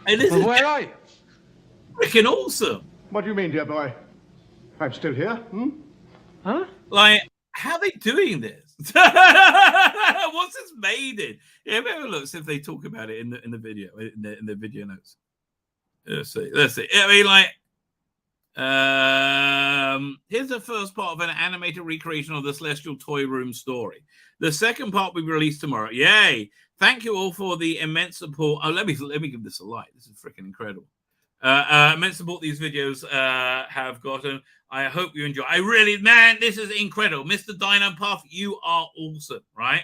Hey, this Well, where are you? freaking awesome. What do you mean, dear boy? I'm still here, Huh? Like, how are they doing this? What's this made in? Yeah, maybe look, see if they talk about it in the video, in the video notes. Let's see. I mean, like, here's the first part of an animated recreation of the Celestial Toy Room story. The second part will be released tomorrow. Yay! Thank you all for the immense support. Oh, let me give this a like. This is freaking incredible. Immense support these videos have gotten. I hope you enjoy. Man, this is incredible. Mr. Dino Puff, you are awesome, right?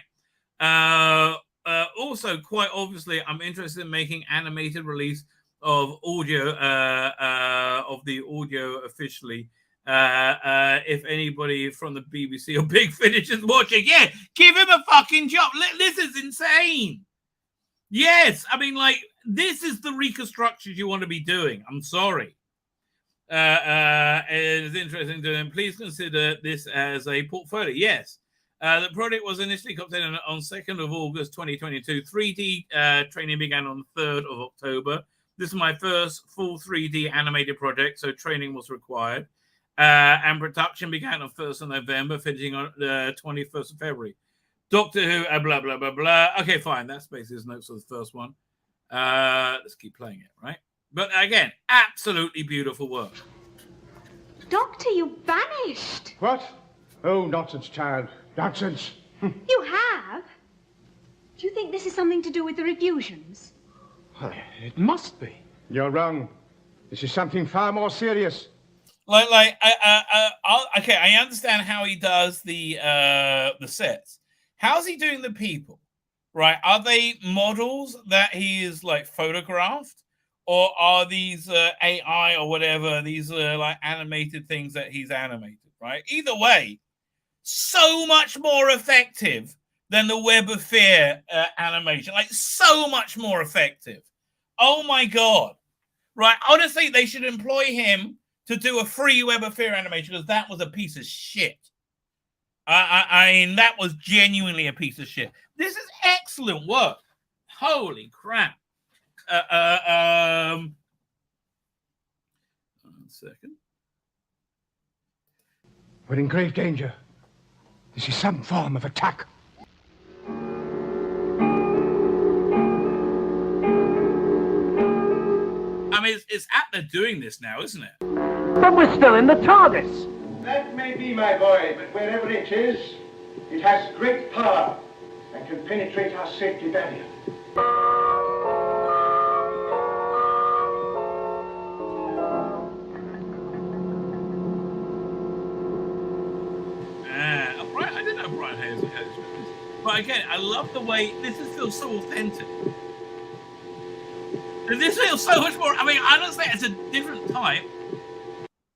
Also, quite obviously, I'm interested in making animated release of audio, of the audio officially. If anybody from the BBC or Big Finish is watching, yeah, give him a fucking job. This is insane. Yes, I mean, like, this is the reconstructions you want to be doing. I'm sorry. It's interesting to them. Please consider this as a portfolio. Yes. The project was initially completed on 2nd of August 2022. 3D training began on 3rd of October. This is my first full 3D animated project, so training was required. And production began on 1st of November, finishing on the 21st of February. Doctor Who, blah, blah, blah, blah. Okay, fine. That's basically his notes for the first one. Let's keep playing it, right? But again, absolutely beautiful work. Doctor, you vanished. What? Oh, nonsense, child. Nonsense. You have? Do you think this is something to do with the refusions? Well, it must be. You're wrong. This is something far more serious. Okay, I understand how he does the sets. How's he doing the people? Right? Are they models that he is like photographed, or are these AI or whatever? These are like animated things that he's animated, right? Either way, so much more effective than the Web of Fear animation. Like so much more effective. Oh my god! Right? Honestly, they should employ him to do a free Web of Fear animation because that was a piece of shit. I mean, that was genuinely a piece of shit. This is excellent work. Holy crap. 1 second. We're in grave danger. This is some form of attack. I mean, it's apt they're doing this now, isn't it? But we're still in the TARDIS. That may be, my boy, but wherever it is, it has great power and can penetrate our safety barrier. Brian, I didn't know Brian Hayes. But again, I love the way this feels so authentic. This feels so much more. I mean, honestly, it's a different type.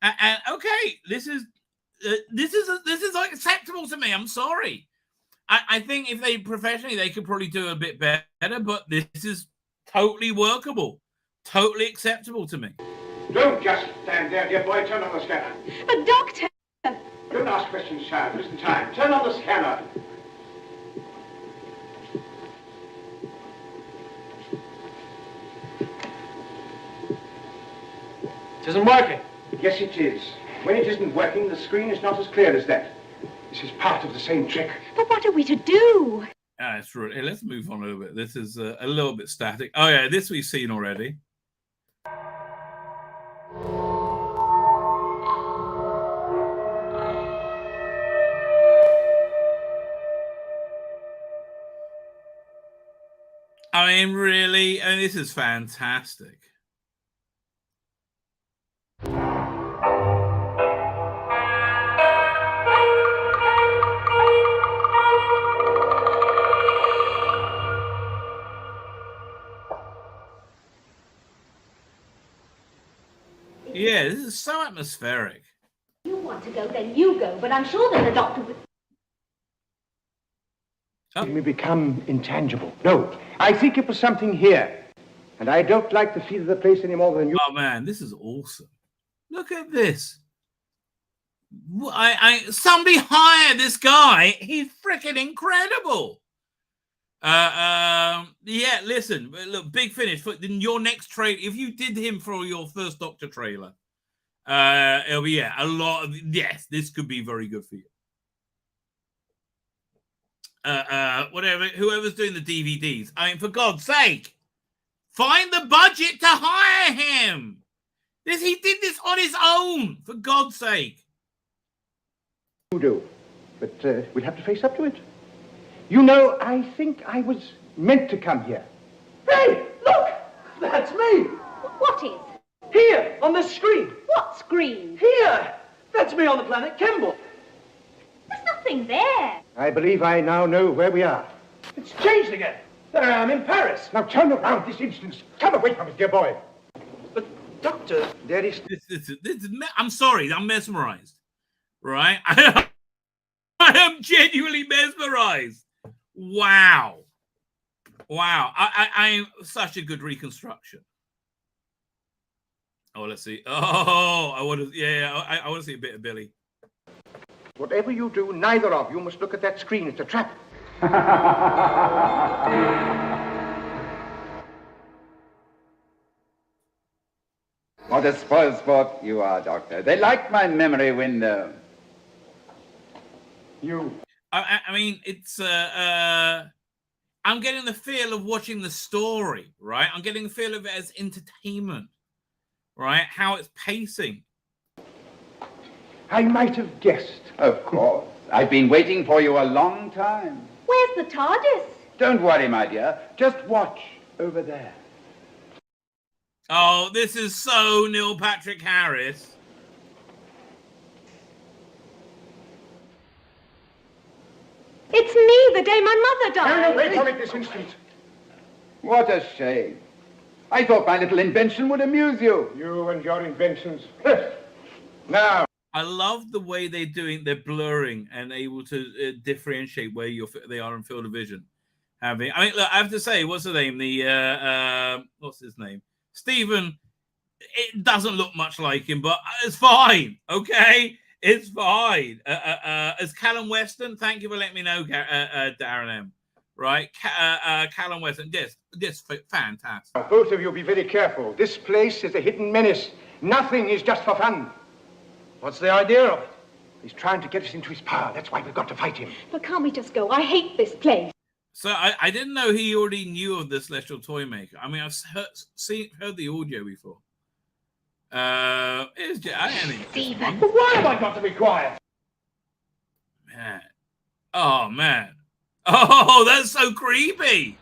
And okay, this is like acceptable to me. I'm sorry. I think if they professionally, they could probably do a bit better. But this is totally workable, totally acceptable to me. Don't just stand there, dear boy. Turn on the scanner. But Doctor... Don't ask questions, child. There isn't time. Turn on the scanner. It isn't working. Yes, it is. When it isn't working, the screen is not as clear as that. This is part of the same trick. But what are we to do? It's true. Hey, let's move on a little bit. This is a little bit static. Oh yeah, this we've seen already. I mean, really, and this is fantastic. Yeah, this is so atmospheric. You want to go, then you go. But I'm sure that the doctor would... It may become intangible. No, I think it was something here. And I don't like the feel of the place any more than you. Oh, man, this is awesome. Look at this. Somebody hire this guy. He's freaking incredible. Yeah, listen, look, big finish for your next trailer. If you did him for your first Doctor trailer, it'll be a lot of this could be very good for you. Whatever, whoever's doing the DVDs, I mean, for God's sake, find the budget to hire him. He did this on his own, for God's sake. You do, but we'll have to face up to it. You know, I think I was meant to come here. Hey, look! That's me! What is? Here, on this screen. What screen? Here! That's me on the planet Kimball. There's nothing there. I believe I now know where we are. It's changed again. There I am in Paris. Now turn around this instant. Come away from it, dear boy. But, Doctor... There is... I'm sorry, I'm mesmerized. Right? I am genuinely mesmerized. Wow. I'm such a good reconstruction. Oh, let's see. Oh, I want to see a bit of Billy. Whatever you do, neither of you must look at that screen. It's a trap. What a spoil sport you are, Doctor. They like my memory window. You. I mean, it's I'm getting the feel of watching the story, right? I'm getting the feel of it as entertainment, right? How it's pacing. I might have guessed. Of course. I've been waiting for you a long time. Where's the TARDIS? Don't worry, my dear. Just watch over there. Oh, this is so Neil Patrick Harris. It's me, the day my mother died. Carry away from it this instant. What a shame. I thought my little invention would amuse you. You and your inventions. Now. I love the way they're blurring and able to differentiate where they are in field of vision. I mean, look, I have to say, what's the name? What's his name? Stephen. It doesn't look much like him, but it's fine. Okay, it's fine. As Callum Weston, thank you for letting me know, Darren M. Right, Callum Weston, just fantastic. Both of you be very careful. This place is a hidden menace. Nothing is just for fun. What's the idea of it? He's trying to get us into his power. That's why we've got to fight him. But can't we just go? I hate this place. So I didn't know he already knew of the Celestial Toy Maker. I mean, I've heard the audio before. It's just, Stephen. But why have I got to be quiet? Man. Oh, man. Oh, that's so creepy.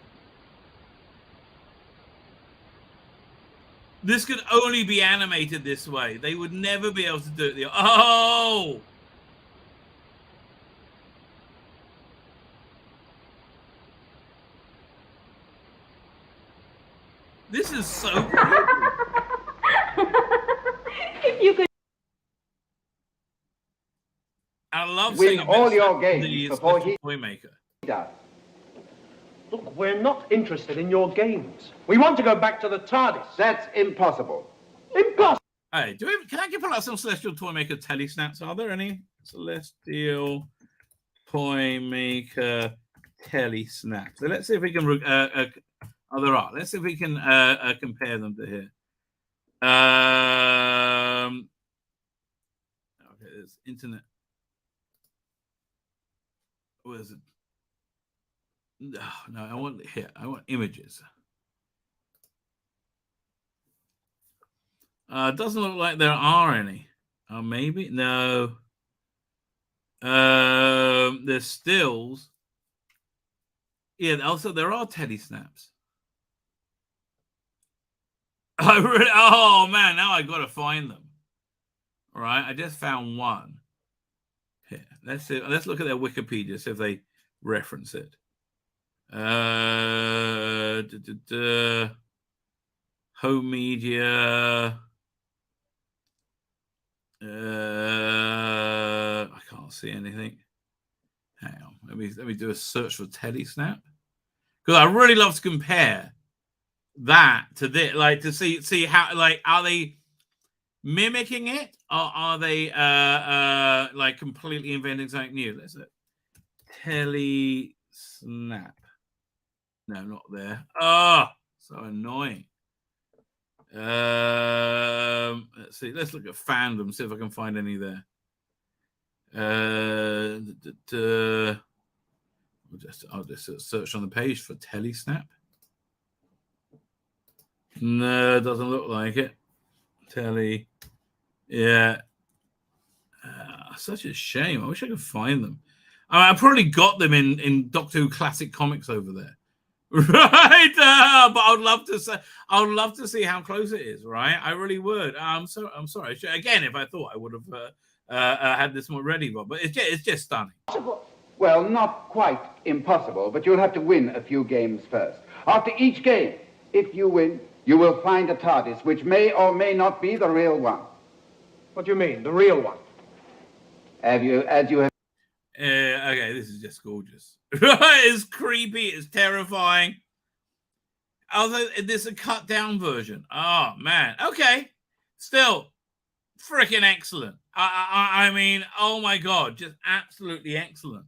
This could only be animated this way. They would never be able to do it. Oh! This is so creepy. If you could. I love Win seeing all your games the before Special he Toy Maker. does. Look, we're not interested in your games. We want to go back to the TARDIS. That's impossible. Impossible. Hey, can I pull out some Celestial Toy Maker telesnaps? Are there any Celestial Toy Maker telesnaps? So let's see if we can. Oh, there are. Let's see if we can compare them to here. Okay, there's internet. Where is it? No, I want here. I want images. Doesn't look like there are any. Maybe no. There's stills. Yeah. Also, there are teddy snaps. Oh man! Now I got to find them. All right, I just found one. Here, let's see. Let's look at their Wikipedia. See if they reference it. Home media. I can't see anything. Hang on. Let me do a search for telesnap because I really love to compare that to this, like to see how, like, are they mimicking it or are they like completely inventing something new? Let's look. Telesnap. No, not there. Oh, so annoying. Let's see. Let's look at fandom. See if I can find any there. I'll just search on the page for telesnap. No, it doesn't look like it. Telly. Yeah. Such a shame. I wish I could find them. I probably got them in Doctor Who Classic Comics over there. Right. But I would love to see how close it is, right? I really would. I'm sorry. Again, if I thought I would have had this one ready, but it's just stunning. Well, not quite impossible, but you'll have to win a few games first. After each game, if you win, you will find a TARDIS, which may or may not be the real one. What do you mean, the real one? As you have. Okay, this is just gorgeous. It's creepy. It's terrifying. Although there's a cut down version. Oh man. Okay. Still, freaking excellent. I mean, oh my God, just absolutely excellent.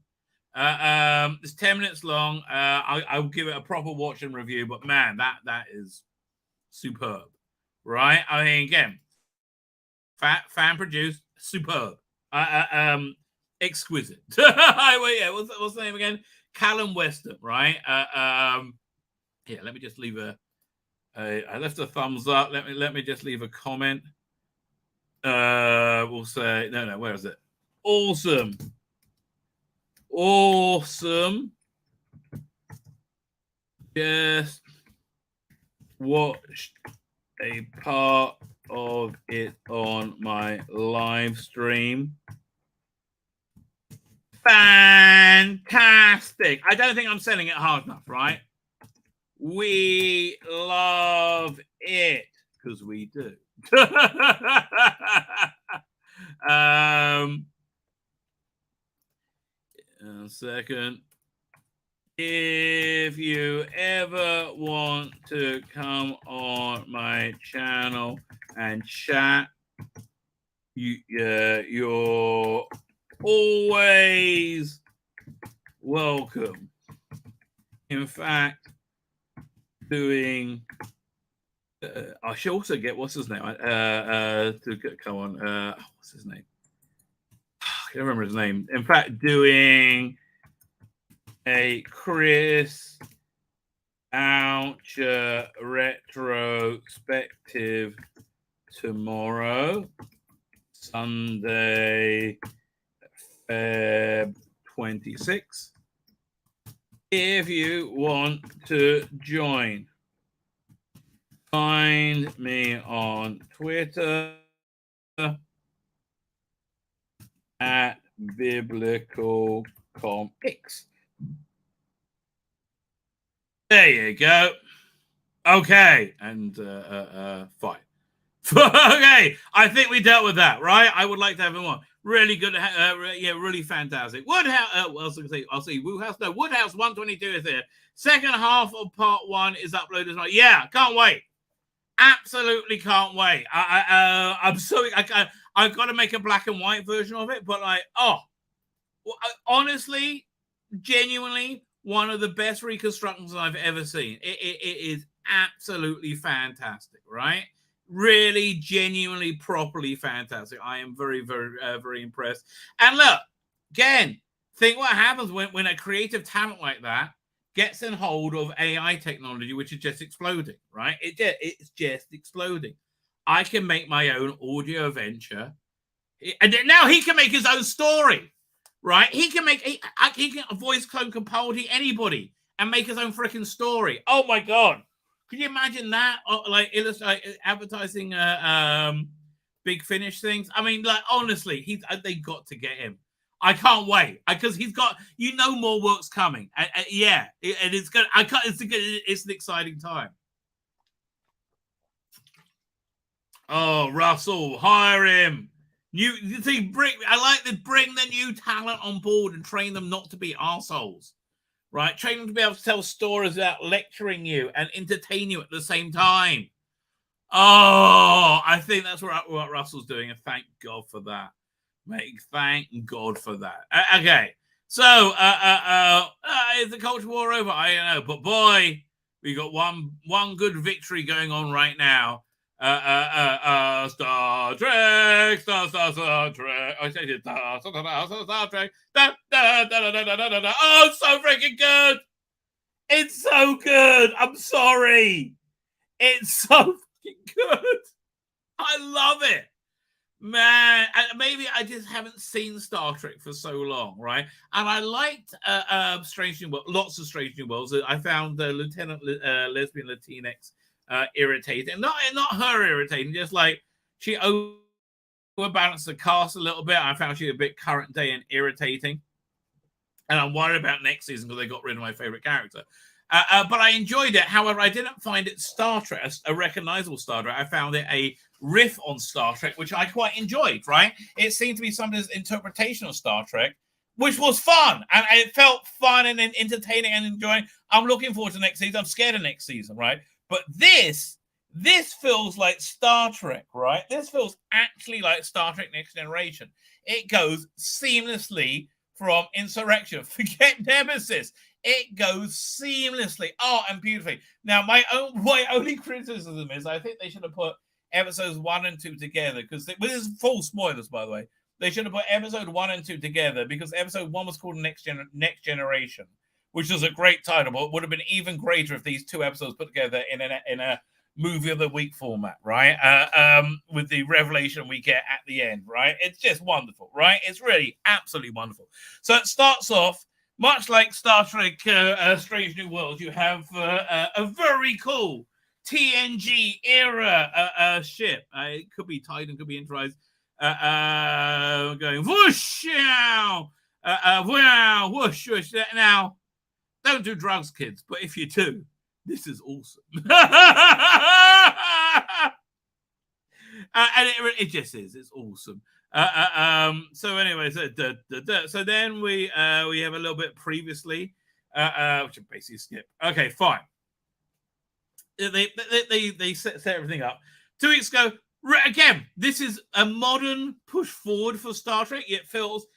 It's 10 minutes long. I'll give it a proper watch and review, but man, that is superb, right? I mean, again, fan produced, superb, exquisite. Wait, yeah, what's the name again? Callum Weston, right? Yeah, let me just leave I left a thumbs up. Let me just leave a comment. We'll say no. Where is it? Awesome. Just watched a part of it on my live stream. Fantastic. I don't think I'm selling it hard enough, right? We love it because we do. A second. If you ever want to come on my channel and chat, you're always welcome. In fact, I should also get what's his name to come on. What's his name? I can't remember his name. In fact, doing a Chris Oucher retrospective tomorrow, Sunday, Feb 26th. If you want to join, find me on Twitter at Biblical Comics. There you go. Okay, and fine. Okay, I think we dealt with that, right? I would like to have him on. Really good, really fantastic. Woodhouse, what else can I say? I'll see. Woodhouse 122 is here. Second half of part 1 is uploaded. Yeah, can't wait. Absolutely can't wait. I'm so I've got to make a black and white version of it, but honestly, genuinely, one of the best reconstructions I've ever seen. It is absolutely fantastic, right? Really, genuinely, properly fantastic. I am very, very, very impressed. And look, again, think what happens when a creative talent like that gets in hold of AI technology, which is just exploding, right? It's just exploding. I can make my own audio venture. And now he can make his own story, right? He can voice clone Capaldi, anybody, and make his own freaking story. Oh my God. Could you imagine that? Like advertising Big Finish things? I mean, like, honestly, they got to get him. I can't wait because he's got, more work's coming. Yeah, and it's good. It's an exciting time. Oh, Russell, hire him. I like to bring the new talent on board and train them not to be arseholes. Right? Train them to be able to tell stories without lecturing you and entertain you at the same time. Oh, I think that's what Russell's doing, and thank God for that. Mate, thank God for that. Okay, so is the culture war over? I don't know, but boy, we got one good victory going on right now. Star Trek, Star Trek. I said Star Trek. Oh, it's so freaking good. It's so good. I'm sorry. It's so freaking good. I love it. Man, maybe I just haven't seen Star Trek for so long, right? And I liked Strange New Worlds, lots of Strange New Worlds. I found Lieutenant Lesbian Latinx irritating. Not her irritating, just like she overbalanced the cast a little bit. I found she a bit current day and irritating. And I'm worried about next season because they got rid of my favorite character. But I enjoyed it. However, I didn't find it Star Trek, a recognizable Star Trek. I found it a riff on Star Trek, which I quite enjoyed, right? It seemed to be somebody's interpretation of Star Trek, which was fun. And it felt fun and entertaining and enjoying. I'm looking forward to next season. I'm scared of next season, right? But this This feels like Star Trek, right? This feels actually like Star Trek Next Generation. It goes seamlessly from Insurrection. Forget Nemesis. It goes seamlessly. Oh, and beautifully. Now, my only criticism is I think they should have put episodes 1 and 2 together, because this is full spoilers, by the way. They should have put episode 1 and 2 together, because episode 1 was called Next Generation, which was a great title, but it would have been even greater if these 2 episodes put together in a movie of the week format, right? With the revelation we get at the end, right? It's just wonderful, right? It's really absolutely wonderful. So it starts off much like Star Trek Strange New Worlds. You have a very cool TNG era ship. It could be Titan, could be Enterprise. Going whoosh, wow, whoosh, whoosh. Now, don't do drugs, kids, but if you do, this is awesome. And it just is. It's awesome. So anyway, so then we have a little bit previously, which I basically skip. Okay, fine. They set everything up. 2 weeks ago, again, this is a modern push forward for Star Trek. It feels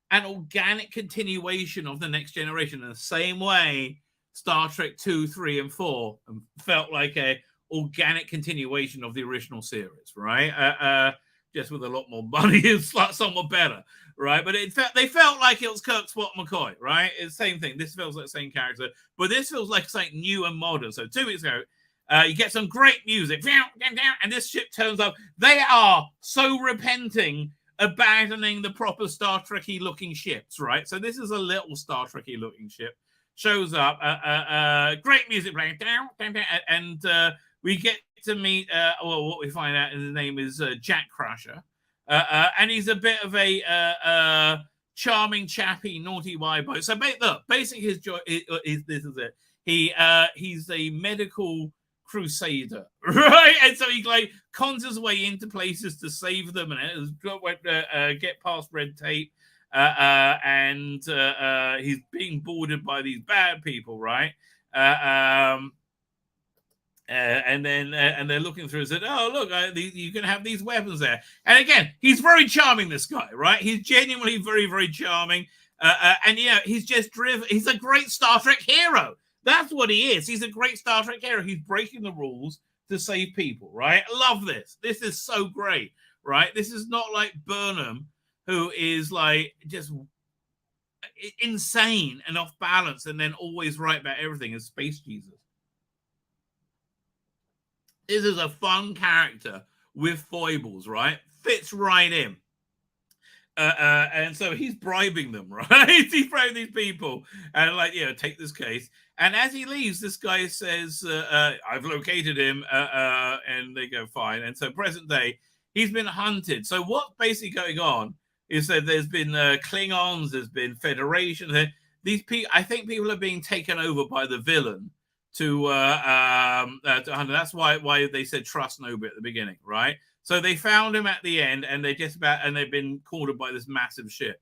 an organic continuation of the Next Generation in the same way Star Trek 2, 3, and 4 felt like a organic continuation of the original series, right? Just with a lot more money. It's like somewhat better, right? But they felt like it was Kirk, Spock, McCoy, right? It's the same thing. This feels like the same character, but this feels like something new and modern. So 2 weeks ago, you get some great music, and this ship turns up. They are so repenting, abandoning the proper Star Trek-y looking ships, right? So this is a little Star Trek-y looking ship. Shows up, great music playing, and we get to meet, what we find out his name is Jack Crusher, and he's a bit of a charming, chappy, naughty boy. So look, basically his joy is this is it. He's a medical crusader, right? And so he like cons his way into places to save them and get past red tape. And he's being boarded by these bad people, right? And they're looking through and said, "Oh, look, you can have these weapons there." And again, he's very charming. This guy, right? He's genuinely very, very charming. And yeah, he's just driven. He's a great Star Trek hero. That's what he is. He's a great Star Trek hero. He's breaking the rules to save people, right? I love this. This is so great, right? This is not like Burnham, who is like just insane and off balance and then always right about everything as Space Jesus. This is a fun character with foibles, right? Fits right in. And so he's bribing them, right? He's bribing these people and like, take this case. And as he leaves, this guy says, I've located him. And they go, fine. And so present day, he's been hunted. So what's basically going on is that there's been Klingons, there's been Federation. These people, I think people are being taken over by the villain to hunt. That's why they said trust nobody at the beginning, right? So they found him at the end, and they've been cornered by this massive ship.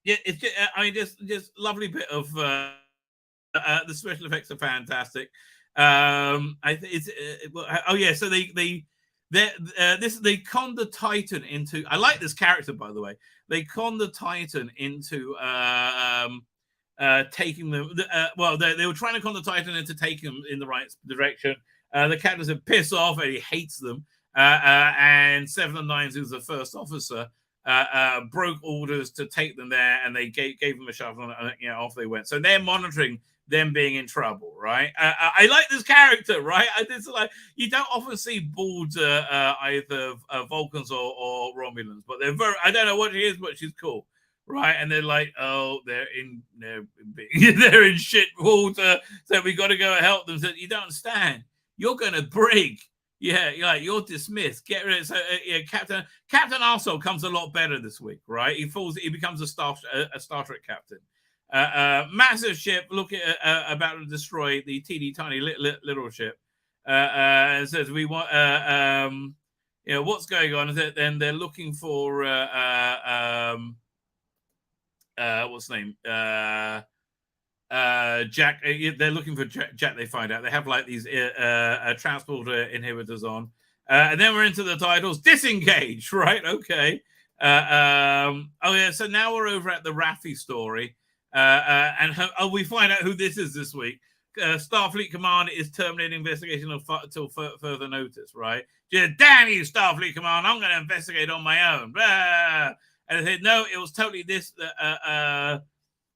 It's just lovely bit of the special effects are fantastic. So they conned the Titan into. I like this character, by the way. They conned the Titan into taking them. They were trying to con the Titan into taking them in the right direction. The captain said, "Piss off," and he hates them. And 7 of 9, who's the first officer, broke orders to take them there, and they gave them a shove, and off they went. So they're monitoring them being in trouble, right? I like this character, right? You don't often see bald either Vulcans or Romulans, but they're very. I don't know what she is, but she's cool, right? And they're like, oh, they're in shit water, so we got to go and help them. So you don't understand. You're gonna brig. Yeah, you're dismissed. Get rid of it. So, Captain Arsehole comes a lot better this week, right? He becomes a Star Trek captain. Massive ship, about to destroy the teeny tiny little ship. And says we want, what's going on? Then they're looking for what's the name? Jack, they're looking for Jack. They find out they have like these transporter inhibitors on, and then we're into the titles. Disengage, right? Okay. Oh yeah. So now we're over at the Raffi story, and we find out who this is this week. Starfleet Command is terminating investigation until further notice. Right? Just, damn you, Starfleet Command! I'm going to investigate on my own. And they said no, it was totally this.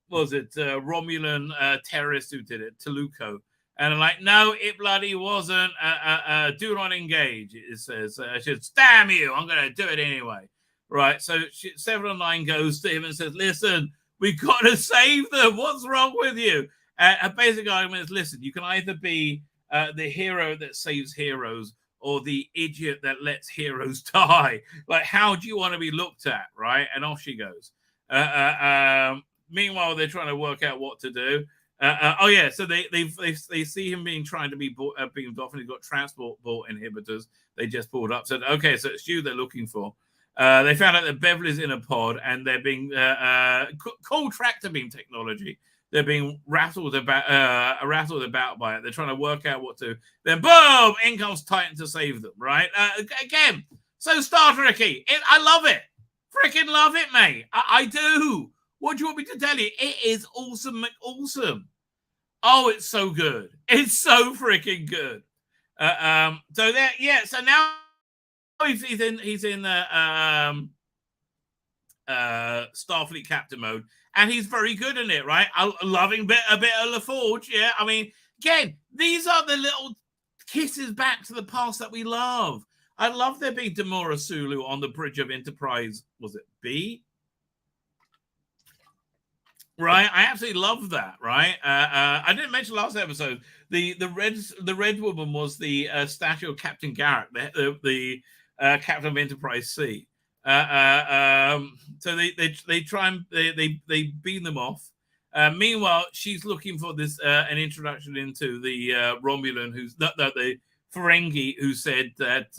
Was it Romulan terrorist who did it, Toluco? And I'm like, no, it bloody wasn't. Do not engage, it says. Damn you, I'm going to do it anyway. Right, so 709 goes to him and says, listen, we got to save them. What's wrong with you? A basic argument is, listen, you can either be the hero that saves heroes or the idiot that lets heroes die. Like, how do you want to be looked at, right? And off she goes. Meanwhile, they're trying to work out what to do. Oh yeah, so they see him trying to be beamed off, and he's got transport inhibitors. They just pulled up. Said, okay, so it's you they're looking for. They found out that Beverly's in a pod, and they're being cool tractor beam technology. They're being rattled about by it. They're trying to work out what to. Then boom, in comes Titan to save them. Right again. So Star Trek-y. I love it. Freaking love it, mate. I do. What do you want me to tell you? It is awesome, awesome. Oh, it's so good. It's so freaking good. So there, yeah. So now he's in Starfleet captain mode, and he's very good in it, right? I'm loving a bit of LaForge. Yeah, I mean, again, these are the little kisses back to the past that we love. I love there being Demora Sulu on the bridge of Enterprise. Was it B? Right, I absolutely love that. Right, I didn't mention last episode the red woman was the statue of Captain Garrett, the captain of Enterprise C. So they try and they beam them off. Meanwhile, she's looking for this an introduction into the Romulan who's the Ferengi who said that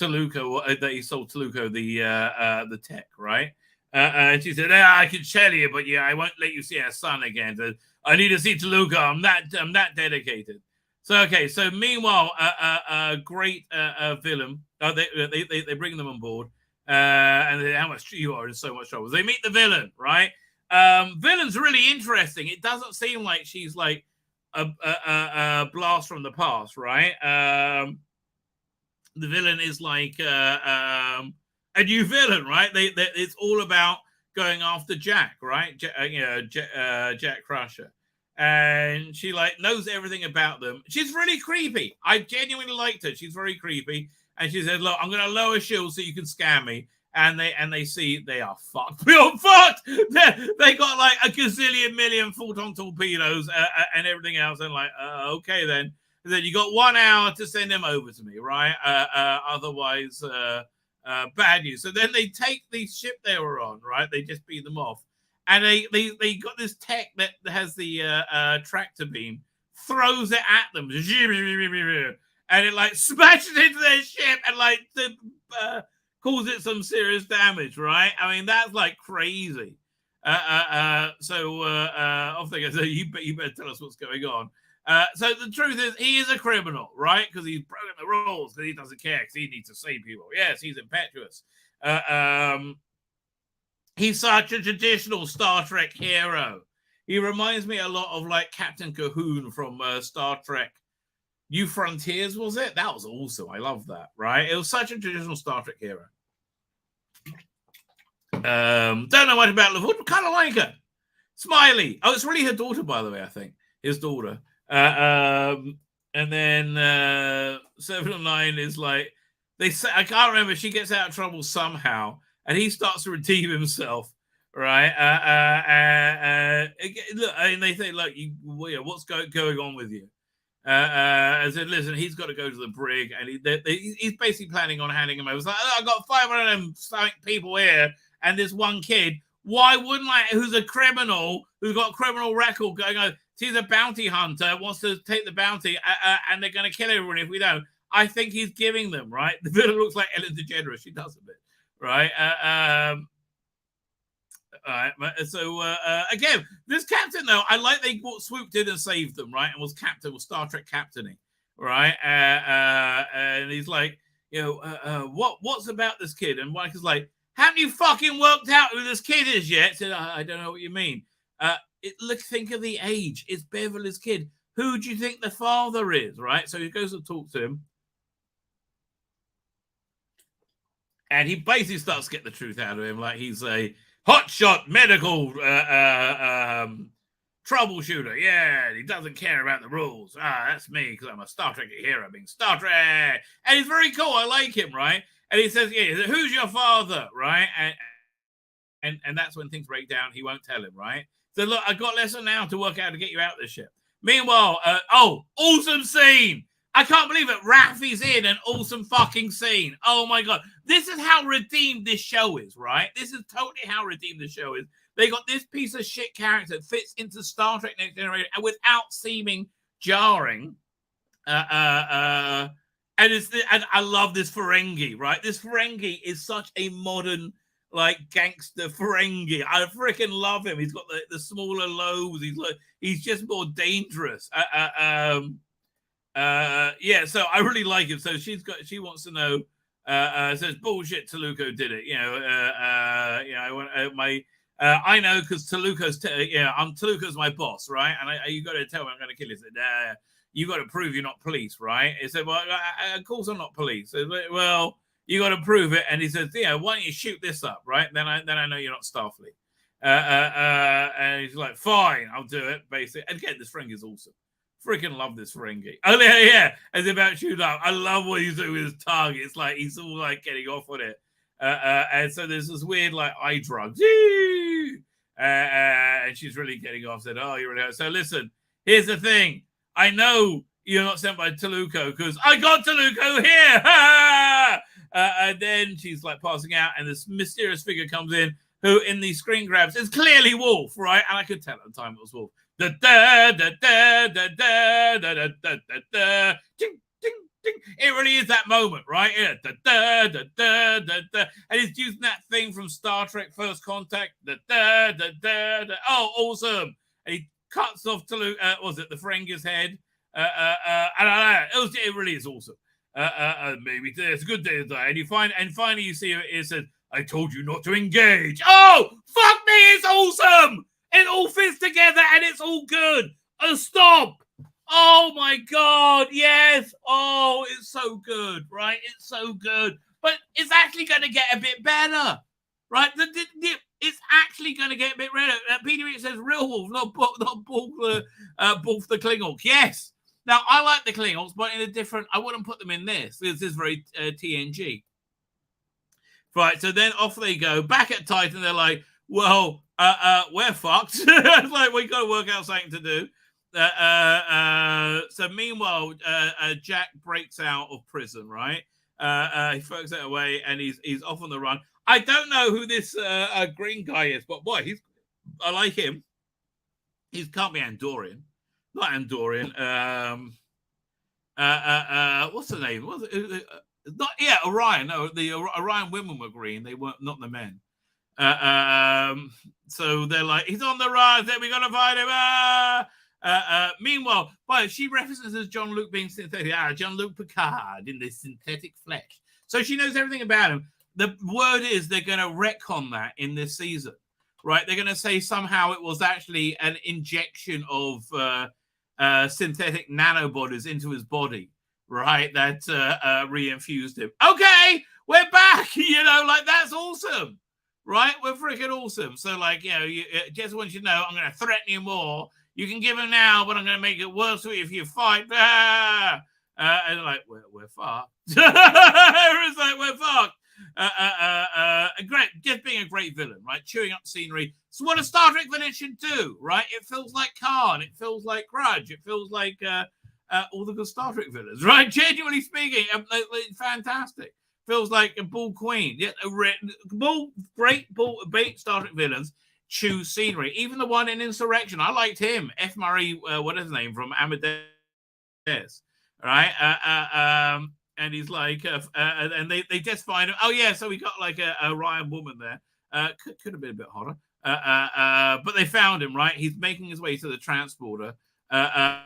Toluco that he sold Toluco the tech, right? And she said, I can tell you, but yeah, I won't let you see our son again. I need to see Toluca. I'm that dedicated. So okay. So meanwhile, a great villain. They bring them on board, and they, how much you are in so much trouble. They meet the villain, right? Villain's really interesting. It doesn't seem like she's like a blast from the past, right? The villain is like a new villain, right? It's all about going after Jack, right? Jack Crusher, and she like knows everything about them. She's really creepy. I genuinely liked her. She's very creepy, and she said, "Look, I'm going to lower shield so you can scam me." And they see they are fucked. We are fucked. They got like a gazillion million photon torpedoes and everything else. And like, okay, then you got 1 hour to send them over to me, right? Otherwise. Bad news. So then they take the ship they were on, right? They just beat them off, and they got this tech that has the tractor beam, throws it at them, and it like smashes into their ship and like causes some serious damage, right? I mean, that's like crazy. So off they go. So you better tell us what's going on. So the truth is, he is a criminal, right? Because he's broken the rules, because he doesn't care, because he needs to save people. Yes, he's impetuous. He's such a traditional Star Trek hero. He reminds me a lot of like Captain Cahoon from Star Trek New Frontiers, was it? That was awesome. I love that, right? It was such a traditional Star Trek hero. Don't know much about LaForge, but kind of like her. Smiley. Oh, it's really her daughter, by the way, I think. His daughter. And then 709 is like, they say, I can't remember, she gets out of trouble somehow, and he starts to redeem himself, right? Look, and they say, look, what's going on with you? I said, listen, he's got to go to the brig, and he's basically planning on handing him over. It's like, I've got 500 people here, and this one kid. Why wouldn't I? Who's a criminal, who's got a criminal record going on? He's a bounty hunter, wants to take the bounty, and they're going to kill everyone if we don't. I think he's giving them, right? The villain looks like Ellen DeGeneres. She does a bit, right? All right. So again, this captain though, I like they swooped in and saved them, right? And was Star Trek captaining, right? And he's like, what's about this kid? And Mike is like, haven't you fucking worked out who this kid is yet? Said, I don't know what you mean. Think of the age. It's Beverly's kid. Who do you think the father is, right? So he goes to talk to him. And he basically starts to get the truth out of him. Like he's a hotshot medical troubleshooter. Yeah, he doesn't care about the rules. That's me because I'm a Star Trek hero being Star Trek. And he's very cool. I like him, right? And he says, who's your father, right? And that's when things break down. He won't tell him, right? So look, I got lesson now to work out how to get you out of this ship. Meanwhile, awesome scene. I can't believe it. Raffi's in an awesome fucking scene. Oh my God. This is how redeemed this show is, right? This is totally how redeemed the show is. They got this piece of shit character that fits into Star Trek Next Generation and without seeming jarring. And I love this Ferengi, right? This Ferengi is such a modern, like, gangster Ferengi. I freaking love him. He's got the smaller lobes. He's just more dangerous. So I really like him. So she wants to know. Says bullshit. Toluco did it. I know because Toluco's. I'm Toluco's my boss, right? And you got to tell me I'm going to kill you. Said, you got to prove you're not police, right? He said, well, of course I'm not police. Said, well, you got to prove it. And he says, why don't you shoot this up, right? Then I know you're not Starfleet. And he's like, fine, I'll do it. Basically, and again, this Ferengi is awesome. Freaking love this Ferengi. Oh yeah, as about to shoot up. I love what he's doing with his target. It's like he's all like getting off on it. And so there's this weird like eye drug. And she's really getting off. Said, oh, you're really. So listen, here's the thing. I know you're not sent by Toluco because I got Toluco here. And then she's like passing out, and this mysterious figure comes in, who in the screen grabs is clearly Wolf, right? And I could tell at the time it was Wolf. Da da da da da da da da da da. Ding ding ding. It really is that moment, right? Yeah. Da da da da da da. And he's using that thing from Star Trek First Contact. Da da da da da. Oh, awesome! And he cuts off the Ferengi's head. It really is awesome. Maybe it's a good day to die. And finally you see it says, I told you not to engage. Oh, fuck me, it's awesome. It all fits together and it's all good. Stop. Oh my God, yes. Oh, it's so good, right? It's so good. But it's actually going to get a bit better, right? It's actually going to get a bit better. Peter Reed says real Wolf, not Wolf the Klingons. Yes. Now, I like the Klingons, but in a different... I wouldn't put them in this. This is very TNG. Right, so then off they go. Back at Titan, they're like, well, we're fucked. It's like, we got to work out something to do. So meanwhile, Jack breaks out of prison, right? He fucks it away, and he's off on the run. I don't know who this green guy is, but boy, I like him. He can't be Andorian. Not Andorian. What's the name? Orion. No, the Orion women were green. They weren't, not the men. So they're like, he's on the rise. Then we gotta find him. Meanwhile, she references Jean-Luc being synthetic. Jean-Luc Picard in this synthetic flesh. So she knows everything about him. The word is they're going to retcon that in this season, right? They're going to say somehow it was actually an injection of synthetic nanobodies into his body, right? That reinfused him. Okay, we're back. That's awesome, right? We're freaking awesome. So, just want you to know, I'm going to threaten you more. You can give him now, but I'm going to make it worse for you if you fight. And we're fucked. It's like, we're fucked. Great, just being a great villain, right? Chewing up scenery. So what a Star Trek villain should do, right? It feels like Khan. It feels like Grudge. It feels like all the good Star Trek villains, right? Genuinely speaking, fantastic. Feels like a Bull Queen. Yeah, great Star Trek villains chew scenery. Even the one in Insurrection, I liked him. F. Murray, what is his name, from Amadeus, right? And he's like, and they just find him. Oh yeah, so we got like a Ryan woman there. Could have been a bit hotter. But they found him, right? He's making his way to the transporter. And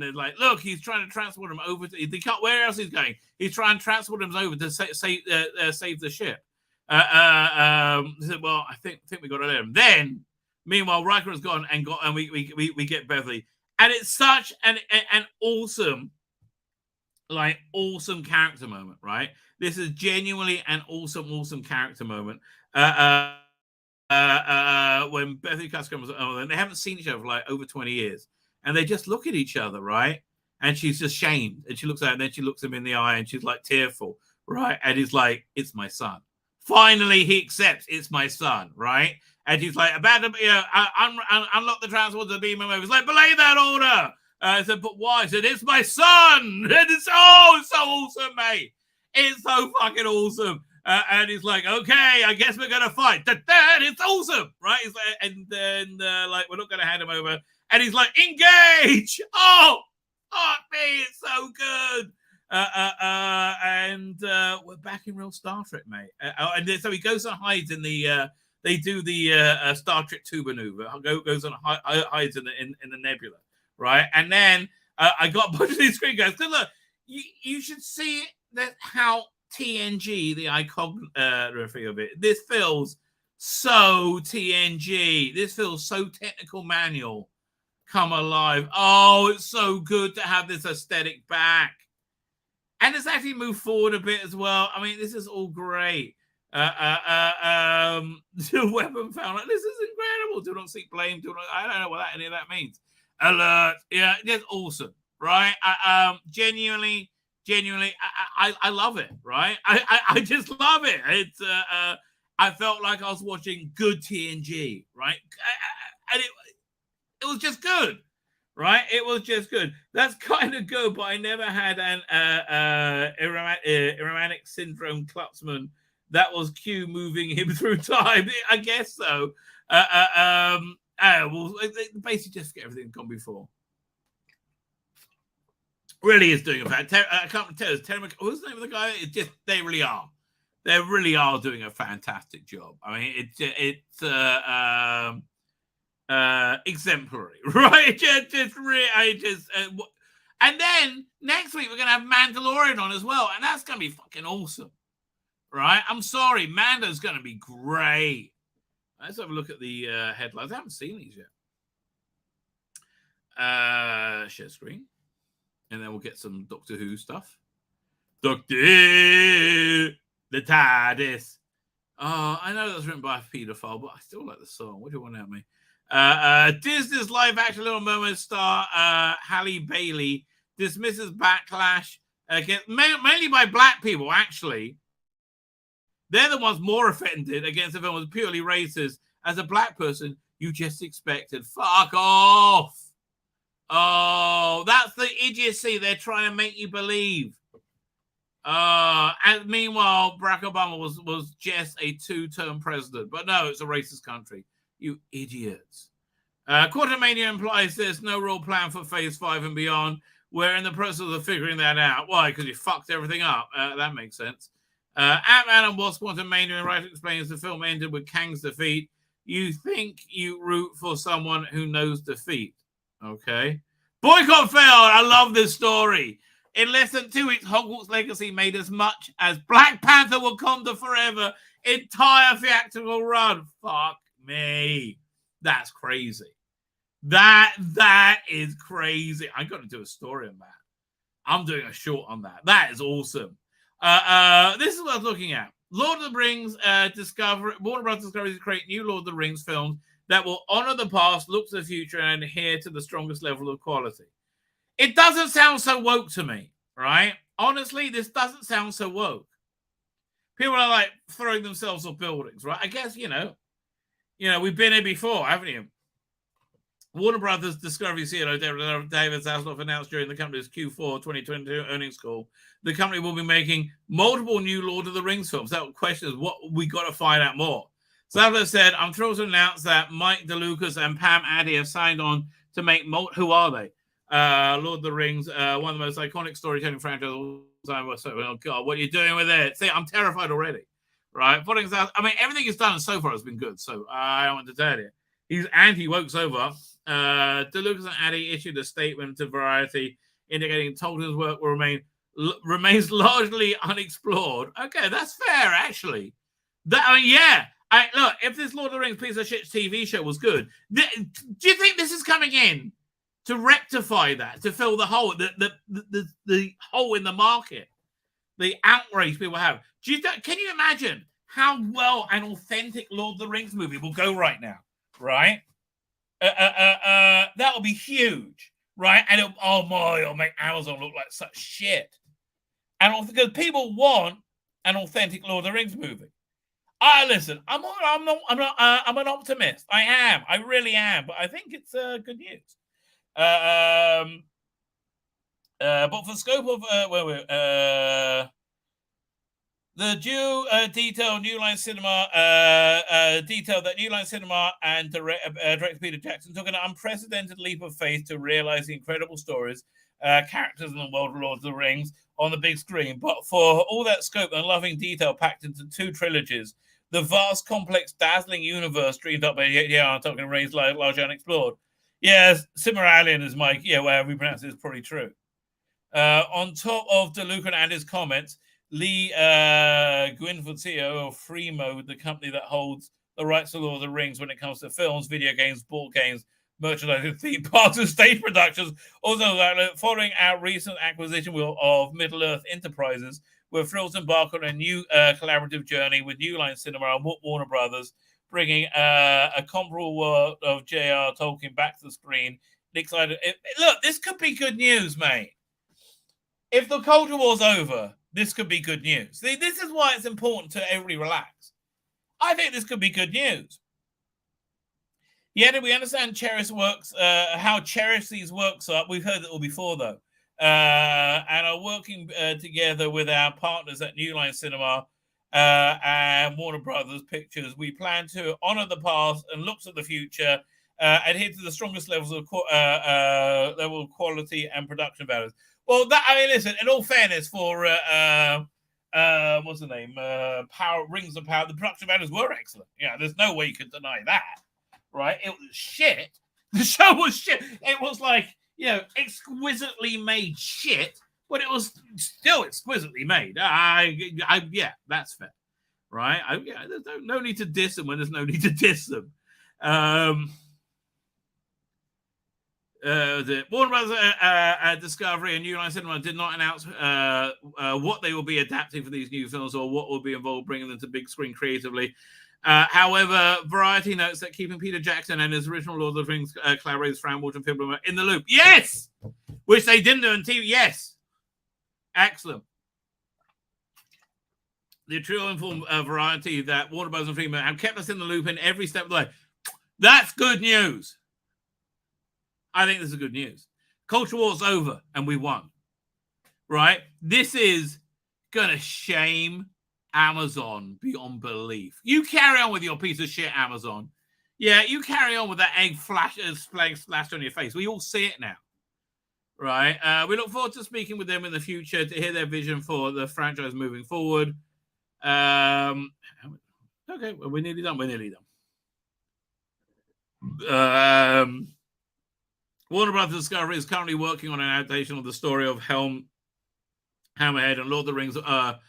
they're like, look, he's trying to transport him over to where else he's going? He's trying to transport him over to save the ship. He said, well, I think we got to let him. Then, meanwhile, Riker has gone and we get Beverly. And it's such an awesome, awesome character moment, right? This is genuinely an awesome character moment. When Beverly Cuss comes over, and they haven't seen each other for like over 20 years, and they just look at each other, right? And she's just shamed, and she looks at him, and then she looks him in the eye, and she's like tearful, right? And he's like, "It's my son." Finally, he accepts it's my son, right? And he's like, "About to, unlock the transporter to beam him over." He's like, "Belay that order." I said, "But why?" I said, "It's my son." And it's so awesome, mate. It's so fucking awesome. And he's like, "Okay, I guess we're gonna fight." It's awesome, right? He's like, and then we're not gonna hand him over. And he's like, "Engage!" Oh, fuck me, it's so good. And we're back in real Star Trek, mate. And so he goes and hides in the. They do the Star Trek 2 maneuver. Goes and hides in the nebula, right? And then I got a bunch of these screen guys. Look, you should see that how TNG, the iconography of it. This feels so TNG. This feels so technical manual. Come alive. Oh, it's so good to have this aesthetic back. And it's actually moved forward a bit as well. I mean, this is all great. The weapon found. This is incredible. Do not seek blame. I don't know what any of that means. Alert. Yeah, it's awesome, right? Genuinely, I love it, right? I just love it. It's I felt like I was watching good TNG, right? And it was just good, right? It was just good. That's kind of good, but I never had an Iranic syndrome Klutzman. That was Q moving him through time. I guess so. Well, basically just get everything gone before. Really is doing a fantastic. I can't tell. What's the name of the guy? It's just they really are. They really are doing a fantastic job. I mean, it's exemplary, right? And then next week we're gonna have Mandalorian on as well, and that's gonna be fucking awesome, right? I'm sorry, Mando's gonna be great. Let's have a look at the headlines. I haven't seen these yet. Share screen. And then we'll get some Doctor Who stuff. Doctor the TARDIS. Oh, I know that's written by a paedophile, but I still like the song. What do you want at me? Disney's live action Little Mermaid star Halle Bailey dismisses backlash against mainly by black people, actually. They're the ones more offended against the film was purely racist. As a black person, you just expected. Fuck off. Oh, that's the idiocy they're trying to make you believe. And meanwhile, Barack Obama was just a 2-term president. But no, it's a racist country. You idiots. Quantumania implies there's no real plan for Phase 5 and beyond. We're in the process of figuring that out. Why? Because you fucked everything up. That makes sense. Ant-Man and Wasp Quantumania and Writer explains the film ended with Kang's defeat. You think you root for someone who knows defeat. Okay. Boycott failed. I love this story. In less than 2 weeks, Hogwarts Legacy made as much as Black Panther Wakanda Forever entire theatrical run. Fuck me. That's crazy. That is crazy. I got to do a story on that. I'm doing a short on that. That is awesome. This is what I was looking at. Lord of the Rings Warner Bros. Discovery to create new Lord of the Rings films that will honor the past, look to the future, and adhere to the strongest level of quality. It doesn't sound so woke to me, right? Honestly, this doesn't sound so woke. People are like throwing themselves off buildings, right? I guess, you know, we've been here before, haven't you? Warner Brothers Discovery CEO David Zaslav announced during the company's Q4 2022 earnings call, the company will be making multiple new Lord of the Rings films. That question is what we got to find out more. Zaslav said, I'm thrilled to announce that Mike DeLucas and Pam Addy have signed on to make who are they? Lord of the Rings, one of the most iconic storytelling franchises of all time. Oh, God, what are you doing with it? See, I'm terrified already. right? For example, I mean, everything he's done so far has been good. So I want to tell you, he's anti-woke so far. DeLucas and Addy issued a statement to Variety indicating Tolkien's work will remains largely unexplored. Okay, that's fair, actually. Look, if this Lord of the Rings piece of shit TV show was good, do you think this is coming in to rectify that, to fill the hole, the hole in the market, the outrage people have? Can you imagine how well an authentic Lord of the Rings movie will go right now? Right? That will be huge, right? And it'll make Amazon look like such shit. And because people want an authentic Lord of the Rings movie. Listen, I'm an optimist. I am. I really am. But I think it's good news. But for scope of the detail New Line Cinema detailed that New Line Cinema and director Peter Jackson took an unprecedented leap of faith to realize the incredible stories, characters in the world of Lord of the Rings on the big screen. But for all that scope and loving detail packed into 2 trilogies, the vast, complex, dazzling universe dreamed up by I'm talking Rings large unexplored. Yes, Silmarillion is my wherever we pronounce it is probably true. On top of DeLuca and his comments, Lee Gwynford, CEO of Free Mode, the company that holds the rights to Lord of the Rings when it comes to films, video games, board games, merchandising, theme parks, and stage productions. Also, following our recent acquisition of Middle-earth Enterprises, we're thrilled to embark on a new collaborative journey with New Line Cinema and Warner Brothers, bringing a comparable world of J.R. Tolkien back to the screen. Excited. Look, this could be good news, mate. If the culture war's over, this could be good news. See, this is why it's important to everybody relax. I think this could be good news. Yeah, we understand how cherished these works are. We've heard it all before, though. And are working together with our partners at New Line Cinema and Warner Brothers Pictures. We plan to honor the past and looks at the future, adhere to the strongest levels of level of quality and production values. Well, listen, in all fairness, for what's the name? Rings of Power, the production values were excellent. Yeah, there's no way you could deny that, right? It was shit. The show was shit. It was like, exquisitely made shit, but it was still exquisitely made. Yeah, that's fair, right? There's no need to diss them when there's no need to diss them. The Warner Brothers Discovery and New Line Cinema did not announce what they will be adapting for these new films or what will be involved bringing them to big screen creatively. However, Variety notes that keeping Peter Jackson and his original Lord of the Rings collaborators Fran Walsh and Phil Bloomer in the loop. Yes! Which they didn't do on TV. Yes! Excellent. The trio informed Variety that Warner Bros. And Freeman have kept us in the loop in every step of the way. That's good news. I think this is good news. Culture war's over and we won. Right? This is going to shame Amazon beyond belief. You carry on with your piece of shit, Amazon. Yeah, you carry on with that egg splashed on your face. We all see it now. Right? We look forward to speaking with them in the future to hear their vision for the franchise moving forward. Okay, well, we're nearly done. Warner Brothers Discovery is currently working on an adaptation of the story of Helm, Hammerhead, and Lord of the Rings, the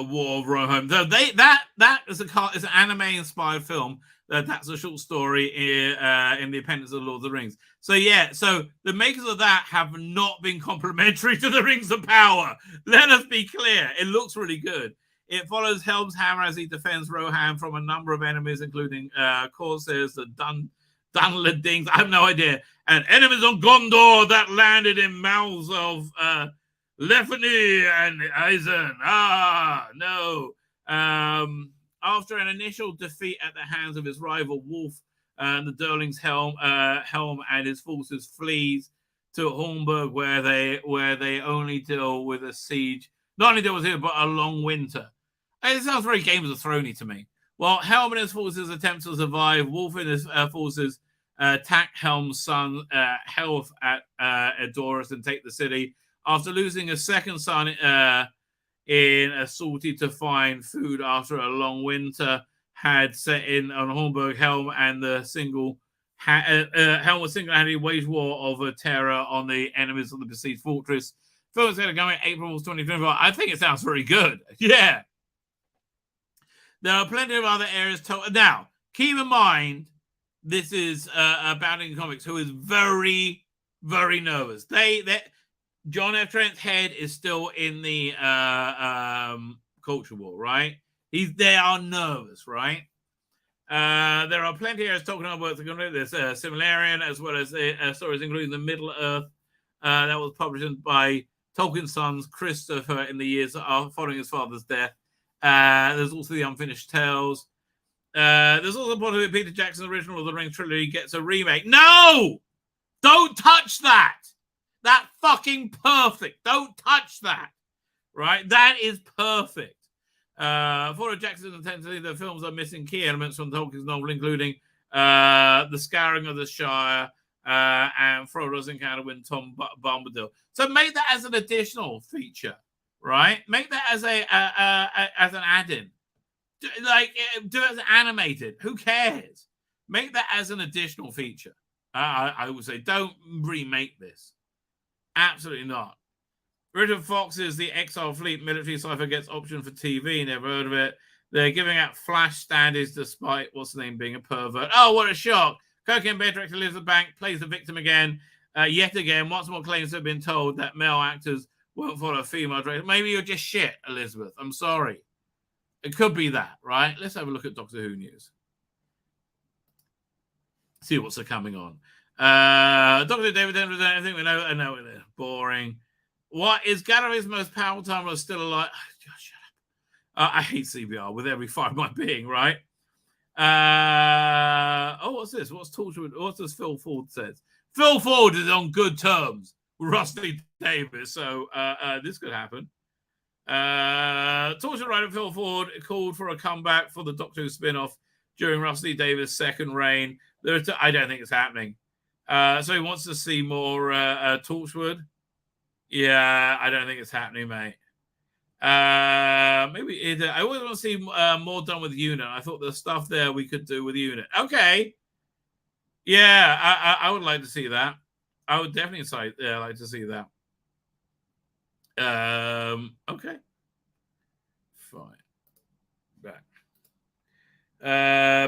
War of Rohan. So that is it's an anime-inspired film. That's a short story in the appendix of Lord of the Rings. So the makers of that have not been complimentary to the Rings of Power. Let us be clear. It looks really good. It follows Helm's hammer as he defends Rohan from a number of enemies, including Corsairs, the Dunlendings, I have no idea, and enemies on Gondor that landed in mouths of Lefany and Eisen. No. After an initial defeat at the hands of his rival Wolf, the Durling's Helm and his forces flees to Hornburg, where they only deal with a siege. Not only deal with it, but a long winter. It sounds very Game of Thrones to me. While Helm and his forces attempt to survive, Wolf and his forces attack Helm's son, Helf, at Edoras and take the city. After losing a second son in a salty to find food after a long winter had set in on Hornburg Helm, and the Helm was single-handedly waged war of terror on the enemies of the besieged fortress. Film is going to go in April 2024. I think it sounds very good. Yeah. There are plenty of other areas. Now, keep in mind, this is Bounding Comics, who is very, very nervous. John F. Trent's head is still in the culture war, right? They are nervous, right? There are plenty of areas talking about this Similarian, as well as stories including the Middle Earth that was published by Tolkien's sons Christopher in the years following his father's death. There's also the Unfinished Tales. There's also a possibility Peter Jackson's original of the Ring trilogy gets a remake. No! Don't touch that! That's fucking perfect. Don't touch that. Right? That is perfect. For Jackson intensity, the films are missing key elements from Tolkien's novel, including the Scouring of the Shire and Frodo's encounter with Tom Bombadil. So make that as an additional feature, right? Make that as as an add-in. Do it as animated. Who cares? Make that as an additional feature. I would say don't remake this. Absolutely not. Richard Fox's The Exile Fleet military cipher gets option for TV. Never heard of it. They're giving out flash standards despite what's the name being a pervert. Oh, what a shock. Cocaine Bear director Elizabeth Bank plays the victim again. Yet again, once more claims have been told that male actors won't follow female directors. Maybe you're just shit, Elizabeth. I'm sorry. It could be that, right? Let's have a look at Doctor Who news. See what's coming on. Dr. David Denver, anything we know? I know it's boring. What is Galloway's most powerful time still alive? Oh, shut up. I hate CBR with every fibre of my being, right? What's this? What's does Phil Ford says? Phil Ford is on good terms with Rusty Davis, so this could happen. Torture writer Phil Ford called for a comeback for the Doctor Who spin-off during Rusty Davis' second reign. I don't think it's happening. So he wants to see more Torchwood. Yeah, I don't think it's happening, mate. Maybe I always want to see more done with Unit. I thought the stuff there we could do with Unit. Okay. Yeah, I would like to see that. I would definitely like to see that. Okay. Fine. Back.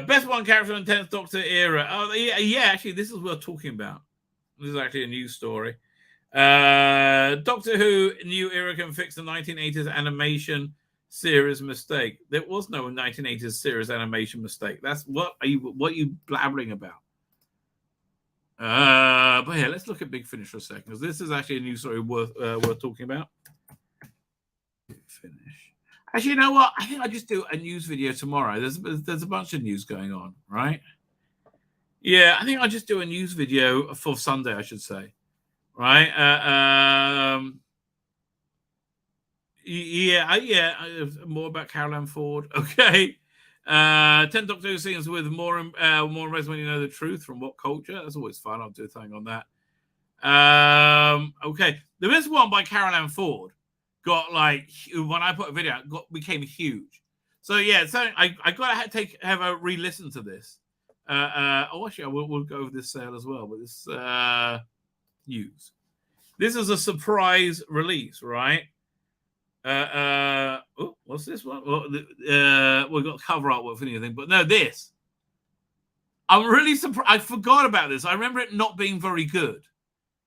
Best one character in 10th Doctor era. Oh, yeah, actually, this is what we're talking about. This is actually a news story. Doctor Who new era can fix the 1980s animation series mistake. There was no 1980s series animation mistake. That's what are you blabbering about? But yeah, let's look at Big Finish for a second, because this is actually a news story worth talking about. Big Finish. Actually, you know what? I think I'll just do a news video tomorrow. There's a bunch of news going on, right? Yeah, I think I'll just do a news video for Sunday, I should say. Right? More about Caroline Ford. Okay. 10 Doctor Who scenes with more impressive when you know the truth from what culture. That's always fun. I'll do a thing on that. Okay. There is one by Caroline Ford. Got when I put a video out, became huge. So yeah, so I got to have a re-listen to this. Actually, we'll go over this sale as well, but this news. This is a surprise release, right? What's this one? Well, we've got cover artwork for anything, but no, this. I'm really surprised. I forgot about this. I remember it not being very good.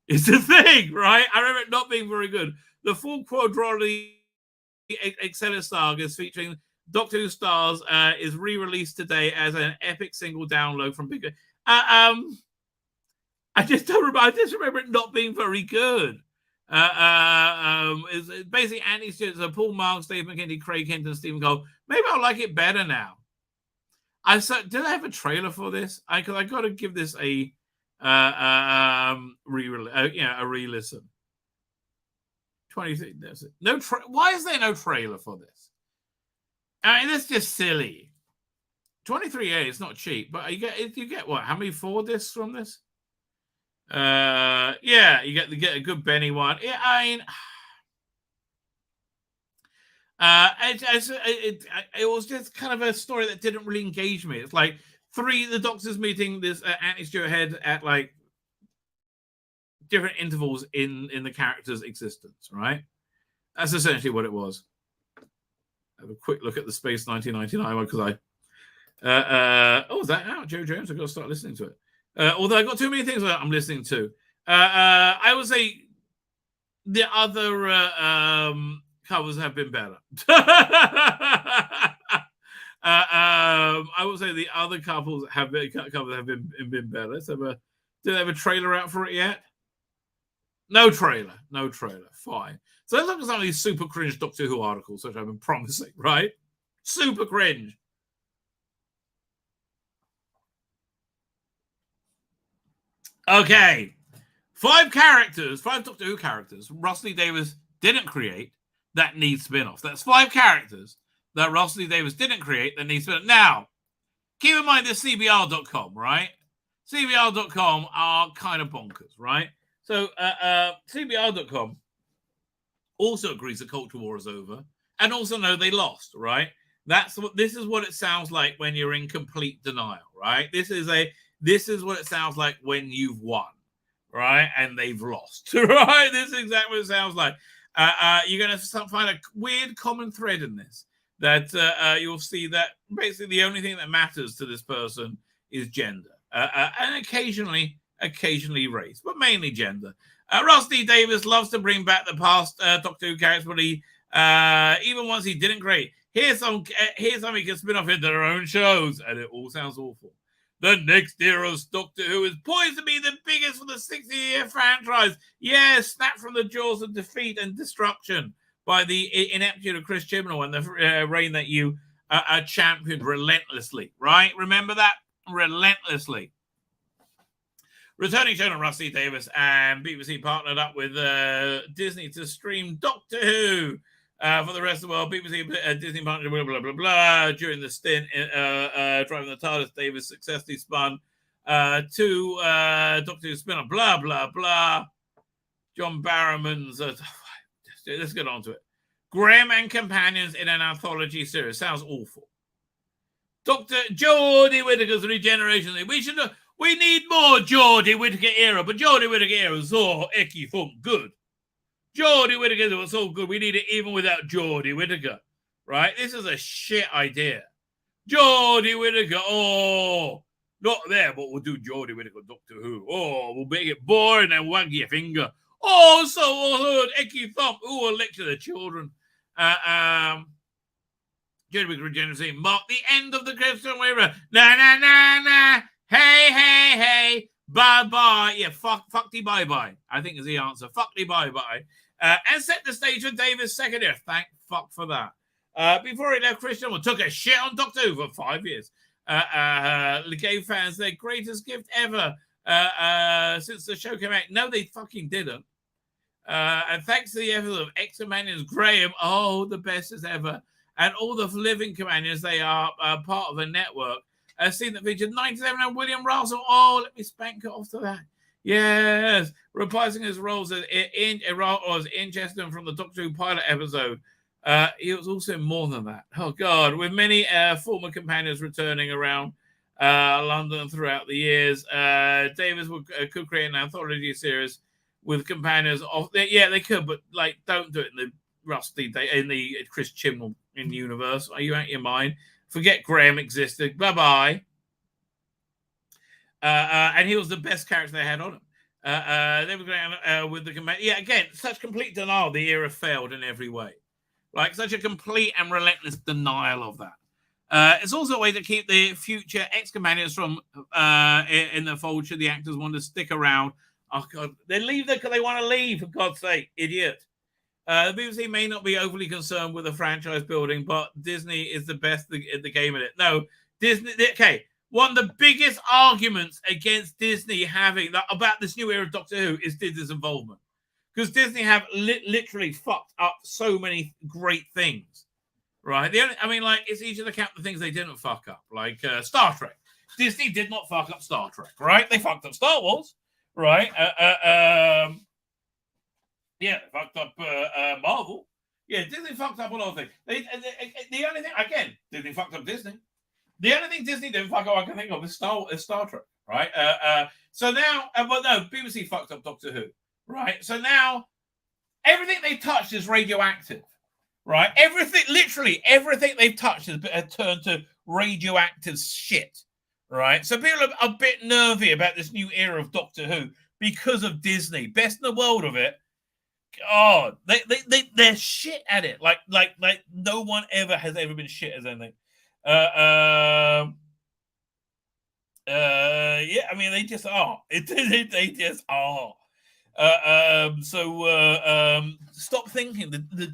It's the thing, right? I remember it not being very good. The full quadrilogy Excellus Sagas featuring Doctor Who stars is re-released today as an epic single download from Picard. I just don't remember. I just remember it not being very good. It's basically Andy Stewart, so Paul Marks, Dave McKinney, Craig Hinton, Stephen Cole. Maybe I'll like it better now. Did I have a trailer for this? Because I got to give this a re-listen. 23. That's it. Why is there no trailer for this? I mean, that's just silly. 23A, it's not cheap, but you get what? How many 4 discs from this? Yeah, you get a good Benny one. Yeah, I mean, It was just kind of a story that didn't really engage me. It's like the Doctors meeting this Anthony Stewart Head at like different intervals in the character's existence, right? That's essentially what it was. Have a quick look at the Space 1999 one because is that out? Joe Jones, I've got to start listening to it. Although I've got too many things that I'm listening to. I would say the other covers have been better. I would say the other covers have been better. Let's have do they have a trailer out for it yet? No trailer. Fine. So let's look at some of these super cringe Doctor Who articles, which I've been promising, right? Super cringe. Okay. 5 Doctor Who characters Russell T Davies didn't create that need spin-offs. That's 5 characters that Russell T Davies didn't create that need spin-offs. Now, keep in mind this CBR.com, right? CBR.com are kind of bonkers, right? So CBR.com also agrees the culture war is over and also know they lost, right? This is what it sounds like when you're in complete denial, right? This is what it sounds like when you've won, right? And they've lost, right? This is exactly what it sounds like. You're going to find a weird common thread in this that you'll see that basically the only thing that matters to this person is gender and occasionally race, but mainly gender. Russell T Davies loves to bring back the past Doctor Who characters, but he even once he didn't create. Here's something he can spin off into their own shows, and it all sounds awful. The next era's Doctor Who is poised to be the biggest for the 60-year franchise. Yes, snapped from the jaws of defeat and destruction by the ineptitude of Chris Chibnall and the reign that you championed relentlessly, right? Remember that? Relentlessly. Returning showrunner Russell T Davies and BBC partnered up with Disney to stream Doctor Who for the rest of the world. BBC Disney partnered blah, blah, blah, blah. During the stint driving the TARDIS, Davies successfully spun 2 Doctor Who spin-off, blah, blah, blah. John Barrowman's... let's get on to it. Graham and Companions in an anthology series. Sounds awful. Dr. Jodie Whittaker's regeneration. We need more Jodie Whittaker era, but Jodie Whittaker era is so icky funk good. Jodie Whittaker was so good, we need it even without Jodie Whittaker, right? This is a shit idea. Jodie Whittaker, not there, but we'll do Jodie Whittaker Doctor Who. We'll make it boring and wag your finger. So good, icky thump. We'll lecture the children. Jodie Whittaker regeneration marked the end of the Christian era. Na. Hey, bye-bye. Yeah, fuck-ty bye-bye, I think is the answer. Fuck-ty bye-bye. And set the stage for Davies' second year. Thank fuck for that. Before he left, Christian took a shit on Doctor Who for 5 years. Gave fans their greatest gift ever since the show came out. No, they fucking didn't. And thanks to the efforts of ex-companions Graham, the best as ever, and all the living companions, they are part of a network. A scene that featured 97 and William Russell. Let me spank it off to that. Yes. Reprising his roles as Incheston from the Doctor Who pilot episode. He was also more than that. Oh, God. With many former companions returning around London throughout the years, Davies could create an anthology series with companions. They could, but don't do it in the Rusty in the Chris Chibnall in universe. Are you out of your mind? Forget Graham existed. Bye-bye. And he was the best character they had on him. They were going with the... again, such complete denial. The era failed in every way. Like, such a complete and relentless denial of that. It's also a way to keep the future ex-companions from in the fold should the actors want to stick around. Oh, God. They leave because they want to leave, for God's sake. Idiot. The BBC may not be overly concerned with the franchise building, but Disney is the best in the game at it. No, Disney... Okay, one of the biggest arguments against Disney having... about this new era of Doctor Who is Disney's involvement. Because Disney have literally fucked up so many great things, right? It's easy to count the things they didn't fuck up, like Star Trek. Disney did not fuck up Star Trek, right? They fucked up Star Wars, right? They fucked up Marvel. Yeah, Disney fucked up a lot of things. The only thing, again, Disney fucked up Disney. The only thing Disney didn't fuck up I can think of is Star Trek, right? So now, well, no, BBC fucked up Doctor Who, right? So now, everything they touched is radioactive, right? Literally everything they've touched has turned to radioactive shit, right? So people are a bit nervy about this new era of Doctor Who because of Disney. Best in the world of it. God, they're shit at it. Like no one has ever been shit as anything. Yeah, I mean they just are. They just are. Stop thinking the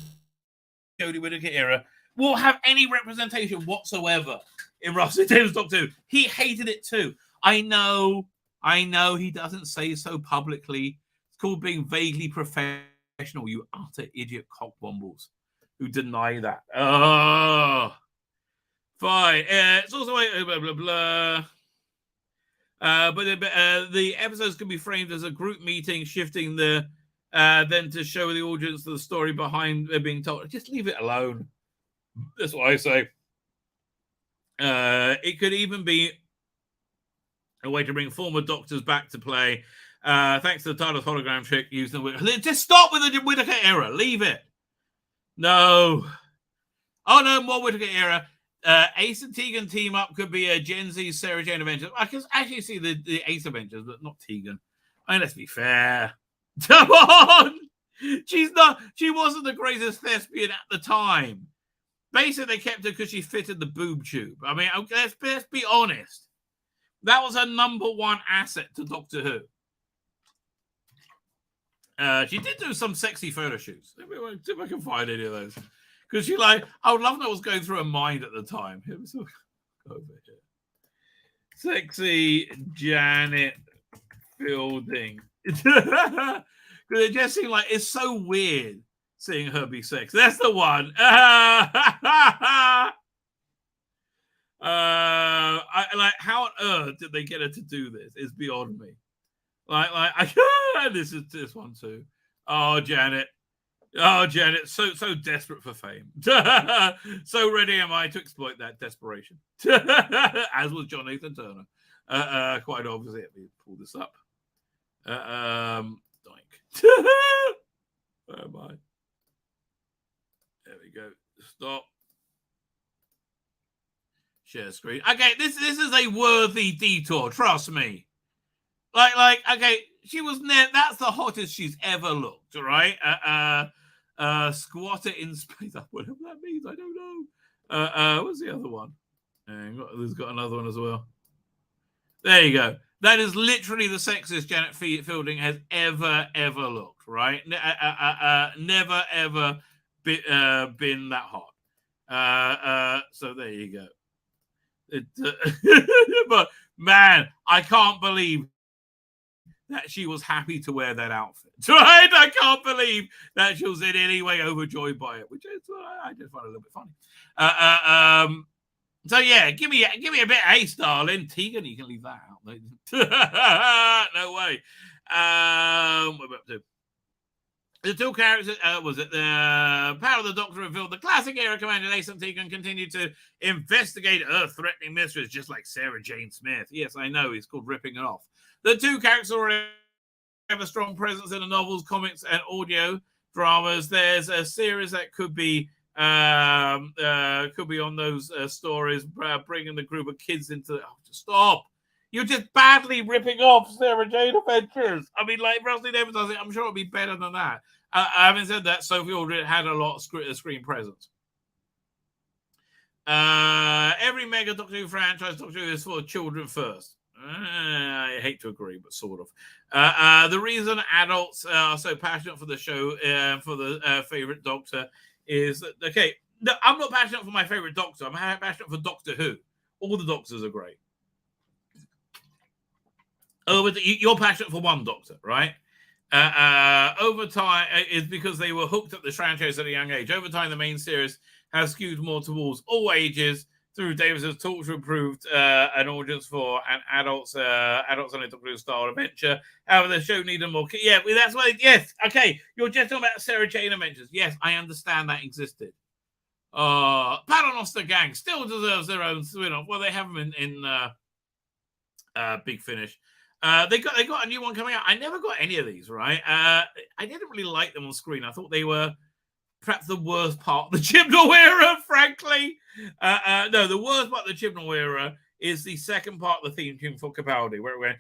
Jodie Whittaker era will have any representation whatsoever in Russell Davis' Doctor Who. He hated it too. I know he doesn't say so publicly. It's called being vaguely professional, you utter idiot cockbombles who deny that. Oh, fine. It's also blah, blah, blah. But the episodes can be framed as a group meeting, shifting then to show the audience the story behind they're being told. Just leave it alone. That's what I say. It could even be a way to bring former Doctors back to play. Thanks to the TARDIS hologram trick used in just stop with the Whittaker era. Leave it. No. Oh no, more Whittaker era. Ace and Tegan team up could be a Gen Z Sarah Jane Adventures. I can actually see the Ace Adventures, but not Tegan. I mean, let's be fair. Come on. She wasn't the greatest thespian at the time. Basically, they kept her because she fitted the boob tube. I mean, let's be honest. That was her number one asset to Doctor Who. She did do some sexy photo shoots. See if I can find any of those. Because I would love to know what's going through her mind at the time. Over here. Sexy Janet Fielding. Because it just seemed like it's so weird seeing her be sexy. That's the one. How on earth did they get her to do this? It's beyond me. This is this one too. Oh, Janet, so desperate for fame. So ready am I to exploit that desperation. As was John Nathan Turner. Quite obviously, let me pull this up. Doink. Where am I? There we go. Stop. Share screen. Okay, this is a worthy detour. Trust me. Okay, she was that's the hottest she's ever looked, right? Squatter in space. Whatever that means, I don't know. What's the other one? There's got another one as well. There you go. That is literally the sexiest Janet Fielding has ever looked, right? Never ever been that hot. So there you go. But man, I can't believe that she was happy to wear that outfit. Right? I can't believe that she was in any way overjoyed by it, which is I just find it a little bit funny. So yeah, give me a bit of Ace, darling. Tegan, you can leave that out. No way. What we're up to? The two characters, was it the Power of the Doctor revealed the classic era Commander Ace and Tegan continued to investigate Earth-threatening mysteries, just like Sarah Jane Smith. Yes, I know, it's called ripping it off. The two characters already have a strong presence in the novels, comics, and audio dramas. There's a series that could be on those stories, bringing the group of kids into. Stop! You're just badly ripping off Sarah Jane Adventures. I mean, like Rusty Davis does it. I'm sure it'll be better than that. Having said that, Sophie already had a lot of screen presence. Every mega Doctor Who franchise, Doctor Who is for children first. I hate to agree, but sort of. The reason adults are so passionate for the show, for the favorite Doctor, is that, okay, no, I'm not passionate for my favorite Doctor. I'm passionate for Doctor Who. All the Doctors are great. You're passionate for one Doctor, right? Over time, is because they were hooked at the franchise at a young age. Over time, the main series has skewed more towards all ages, through Davis's torture approved an audience for an adults only Doctor Who style adventure. However, the show needed more. Yeah, that's why. Yes, okay. You're just talking about Sarah Jane Adventures. Yes, I understand that existed. Paternoster Gang still deserves their own spin-off. Well, they have them in Big Finish. They got a new one coming out. I never got any of these, right? I didn't really like them on screen. I thought they were perhaps the worst part of the Chibnall era, frankly. No, the worst part of the Chibnall era is the second part of the theme tune for Capaldi, where it went,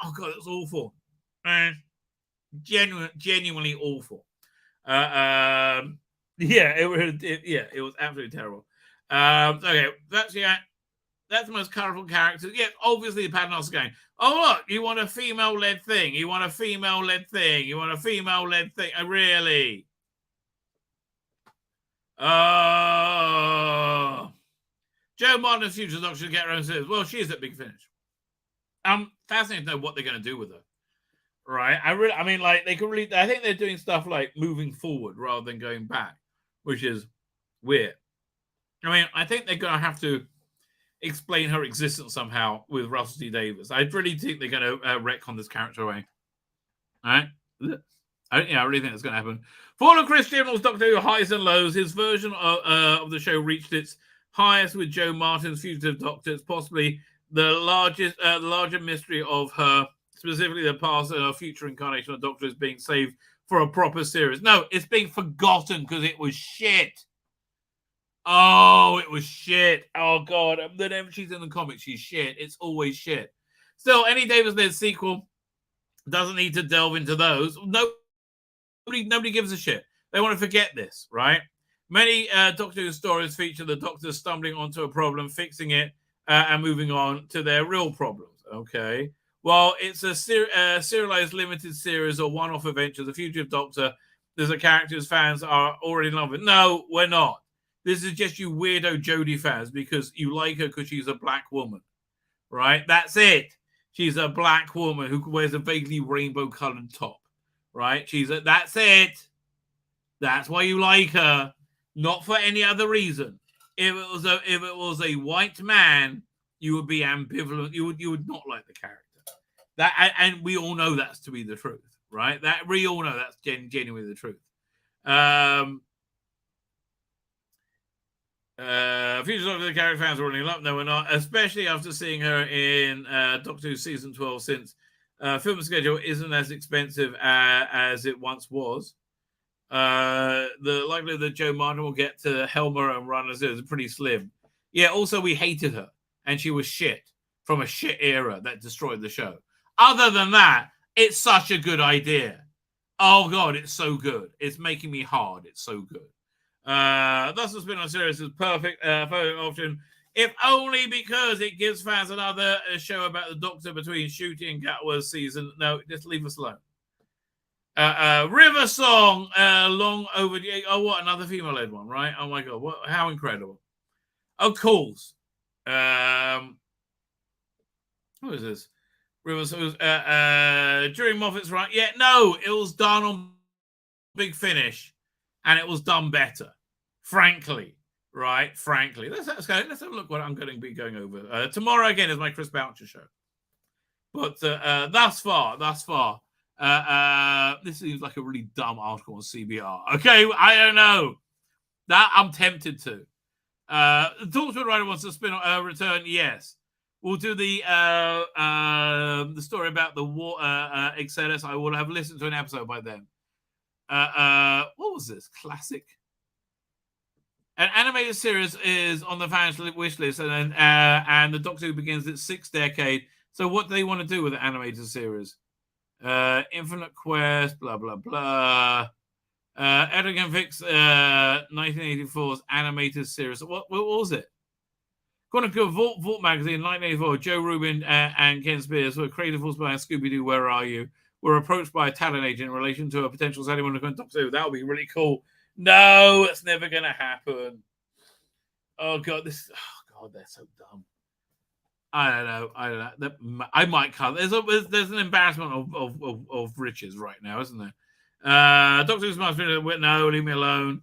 oh God, it's awful. Genuinely awful. Yeah, it was absolutely terrible. Okay, that's the most colourful character. Yeah, obviously the Paternoster Gang. Oh, look, you want a female-led thing. You want a female-led thing. You want a female-led thing. Really? Joe Martin's future Doctor should get her own series. Well, she is at Big Finish. I'm fascinated to know what they're going to do with her. Right? I mean, like, they could really... I think they're doing stuff like moving forward rather than going back, which is weird. I mean, I think they're going to have to explain her existence somehow with Russell T Davies. I really think they're going to retcon this character away. All right? I really think that's going to happen. For all of Chris Chibnall's Doctor Who highs and lows, his version of the show reached its highest with Joe Martin's Fugitive Doctor. It's possibly the larger mystery of her, specifically the past and future incarnation of Doctor, is being saved for a proper series. No, it's being forgotten because it was shit. Oh, it was shit. Oh, God. Whenever she's in the comics, she's shit. It's always shit. Still, any Davis-led sequel doesn't need to delve into those. Nobody gives a shit. They want to forget this, right? Many Doctor Who stories feature the Doctor stumbling onto a problem, fixing it, and moving on to their real problems. Okay. Well, it's a serialized limited series or one-off adventure. The Fugitive Doctor, there's a character whose fans are already in love with. No, we're not. This is just you weirdo Jodie fans because you like her because she's a black woman, right? That's it. She's a black woman who wears a vaguely rainbow-colored top, right? That's it. That's why you like her, not for any other reason. If it was a white man, you would be ambivalent. You would not like the character. And we all know that's to be the truth, right? That we all know that's genuinely the truth. Future Doctor, the character fans are running up. No, we're not. Especially after seeing her in Doctor Who Season 12, since film schedule isn't as expensive as it once was. The likelihood that Joe Martin will get to Helmer and run as is pretty slim. Yeah, also we hated her. And she was shit from a shit era that destroyed the show. Other than that, it's such a good idea. Oh, God, it's so good. It's making me hard. It's so good. Thus, the spin-off series is perfect option, if only because it gives fans another show about the Doctor between shooting and Gatwa's season. No, just leave us alone. River Song, long overdue. Oh, what? Another female-led one, right? Oh, my God. What? How incredible. Of course. What is this? River Song, during Moffat's run. Yeah, no, it was done on Big Finish, and it was done better. Frankly, right? Frankly. Let's have a look what I'm going to be going over. Tomorrow, again, is my Chris Boucher show. But thus far, this seems like a really dumb article on CBR. Okay, I don't know. That I'm tempted to. The Talkswood writer wants to return. Yes. We'll do the story about the war, Exodus. I will have listened to an episode by then. What was this? Classic. An animated series is on the fans' wish list, and the Doctor Who begins its 6th decade. So what do they want to do with the animated series? Infinite Quest, blah, blah, blah. Edgar Fix 1984's animated series. What was it? According to Vault magazine, 1984, Joe Rubin and Ken Spears, who are creative force behind Scooby-Doo, Where Are You?, were approached by a talent agent in relation to a potential Saturday morning Doctor Who. That would be really cool. No, it's never going to happen. Oh, God, they're so dumb. I don't know. I might cut. There's an embarrassment of riches right now, isn't there? Doctor Who's must be no, leave me alone.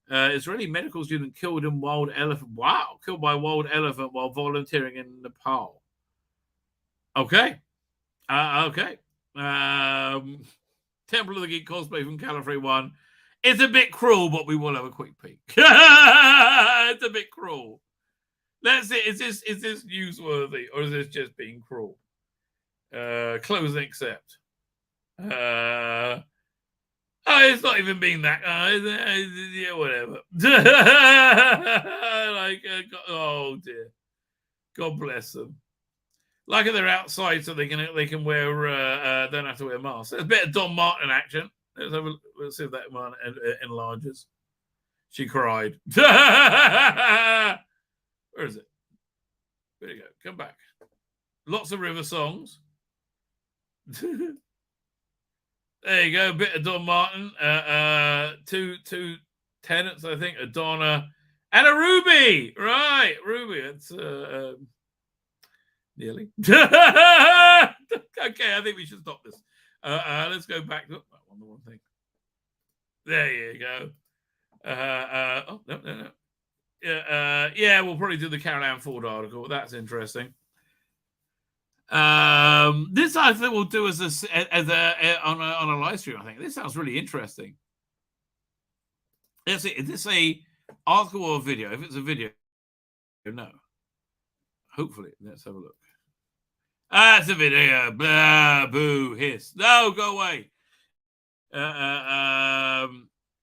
Israeli medical student killed in wild elephant. Wow, killed by wild elephant while volunteering in Nepal. Okay. Okay. Temple of the Geek cosplay from Califrey 1. It's a bit cruel, but we will have a quick peek. It's a bit cruel. Let's see. Is this newsworthy or is this just being cruel? Close and accept. It's not even being that. Yeah, whatever. Oh dear. God bless them. Like they're outside, so they can wear. Don't have to wear masks. There's a bit of Don Martin action. Let's see if that one enlarges. She cried. Where is it? There you go. Come back. Lots of river songs. There you go. A bit of Don Martin. Two tenants, I think. A Donna and a Ruby. Right, Ruby. It's nearly. Okay, I think we should stop this. Let's go back. Oh, the one thing. There you go. Oh no. Yeah, we'll probably do the Carol Ann Ford article. That's interesting. This I think we'll do as on a live stream. I think this sounds really interesting. Let's see. Is this a article or a video? If it's a video, no. Hopefully, let's have a look. It's a video. Blah, boo, hiss. No, go away.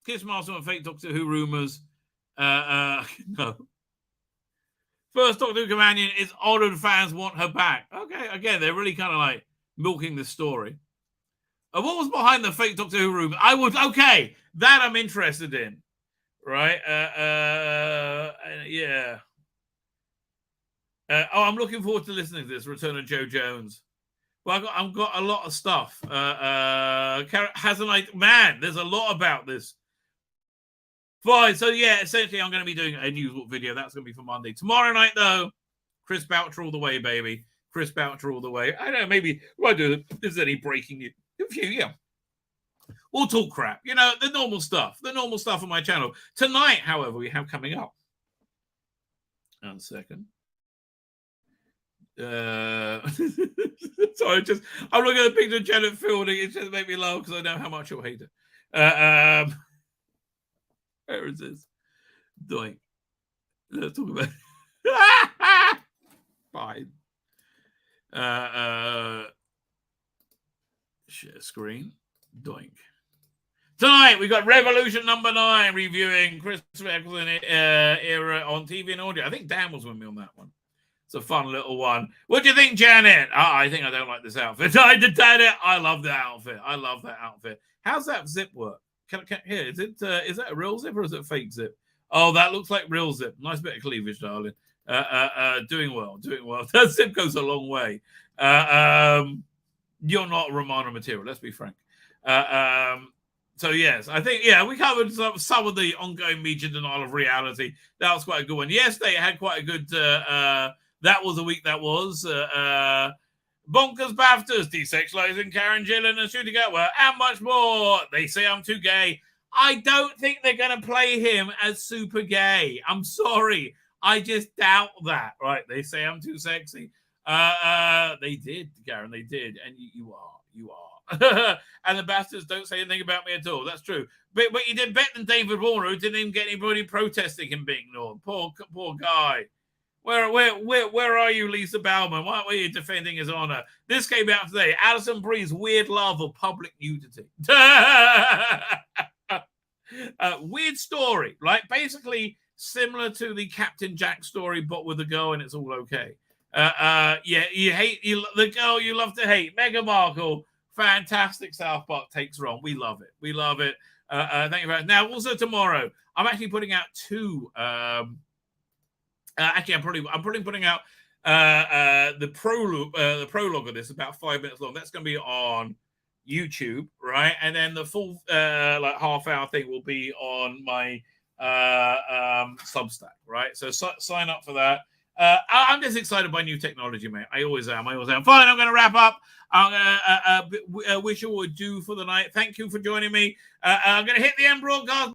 Kiss Master and fake Doctor Who rumors. No. First Doctor Who companion is honoured fans want her back. Okay, again, they're really kind of like milking the story. What was behind the fake Doctor Who rumor? Okay, that I'm interested in. Right? Yeah. I'm looking forward to listening to this. Return of Joe Jones. Well, I've got a lot of stuff. Has an idea. Man, there's a lot about this. Fine. So, yeah, essentially, I'm going to be doing a newswalk video. That's going to be for Monday. Tomorrow night, though, Chris Boucher all the way, baby. Chris Boucher all the way. I don't know, maybe what I do, if there's any breaking news. Yeah. We'll talk crap. You know, the normal stuff. The normal stuff on my channel. Tonight, however, we have coming up. 1 second. Sorry, I'm looking at the picture of Janet Fielding. It just made me laugh because I know how much you'll hate it. Where is this? Doink. Let's talk about it. Fine. Share screen. Doink. Tonight we got Revolution number 9 reviewing Christopher Eccleston era on TV and audio. I think Dan was with me on that one. It's a fun little one. What do you think, Janet? I think I don't like this outfit. I love that outfit. I love that outfit. How's that zip work? Here, is that a real zip or is it a fake zip? Oh, that looks like real zip. Nice bit of cleavage, darling. Doing well. That zip goes a long way. You're not Romano material, let's be frank. So, yes, I think, we covered some of the ongoing media denial of reality. That was quite a good one. Yesterday, it had quite a good... that was a week that was. Bonkers BAFTAs, desexualizing Karen Gillan and shooting out well, and much more. They say I'm too gay. I don't think they're going to play him as super gay. I'm sorry. I just doubt that. Right? They say I'm too sexy. They did, Karen. They did. And you are. And the bastards don't say anything about me at all. That's true. But you did better than David Warner, who didn't even get anybody protesting him being ignored. Poor guy. Where are you, Lisa Bauman? Why were you defending his honor? This came out today. Alison Brie's weird love of public nudity. Weird story, right? Basically similar to the Captain Jack story, but with a girl and it's all okay. You hate the girl you love to hate. Meghan Markle, fantastic South Park takes her on. We love it. Thank you very much. Now, also tomorrow, I'm actually putting out 2. I'm probably putting out the prologue of this, about 5 minutes long. That's going to be on YouTube, right? And then the full half-hour thing will be on my Substack, right? So sign up for that. I'm just excited by new technology, mate. I always am. Fine, I'm going to wrap up. I'm going to wish you all adieu for the night. Thank you for joining me. I'm going to hit the end broadcast.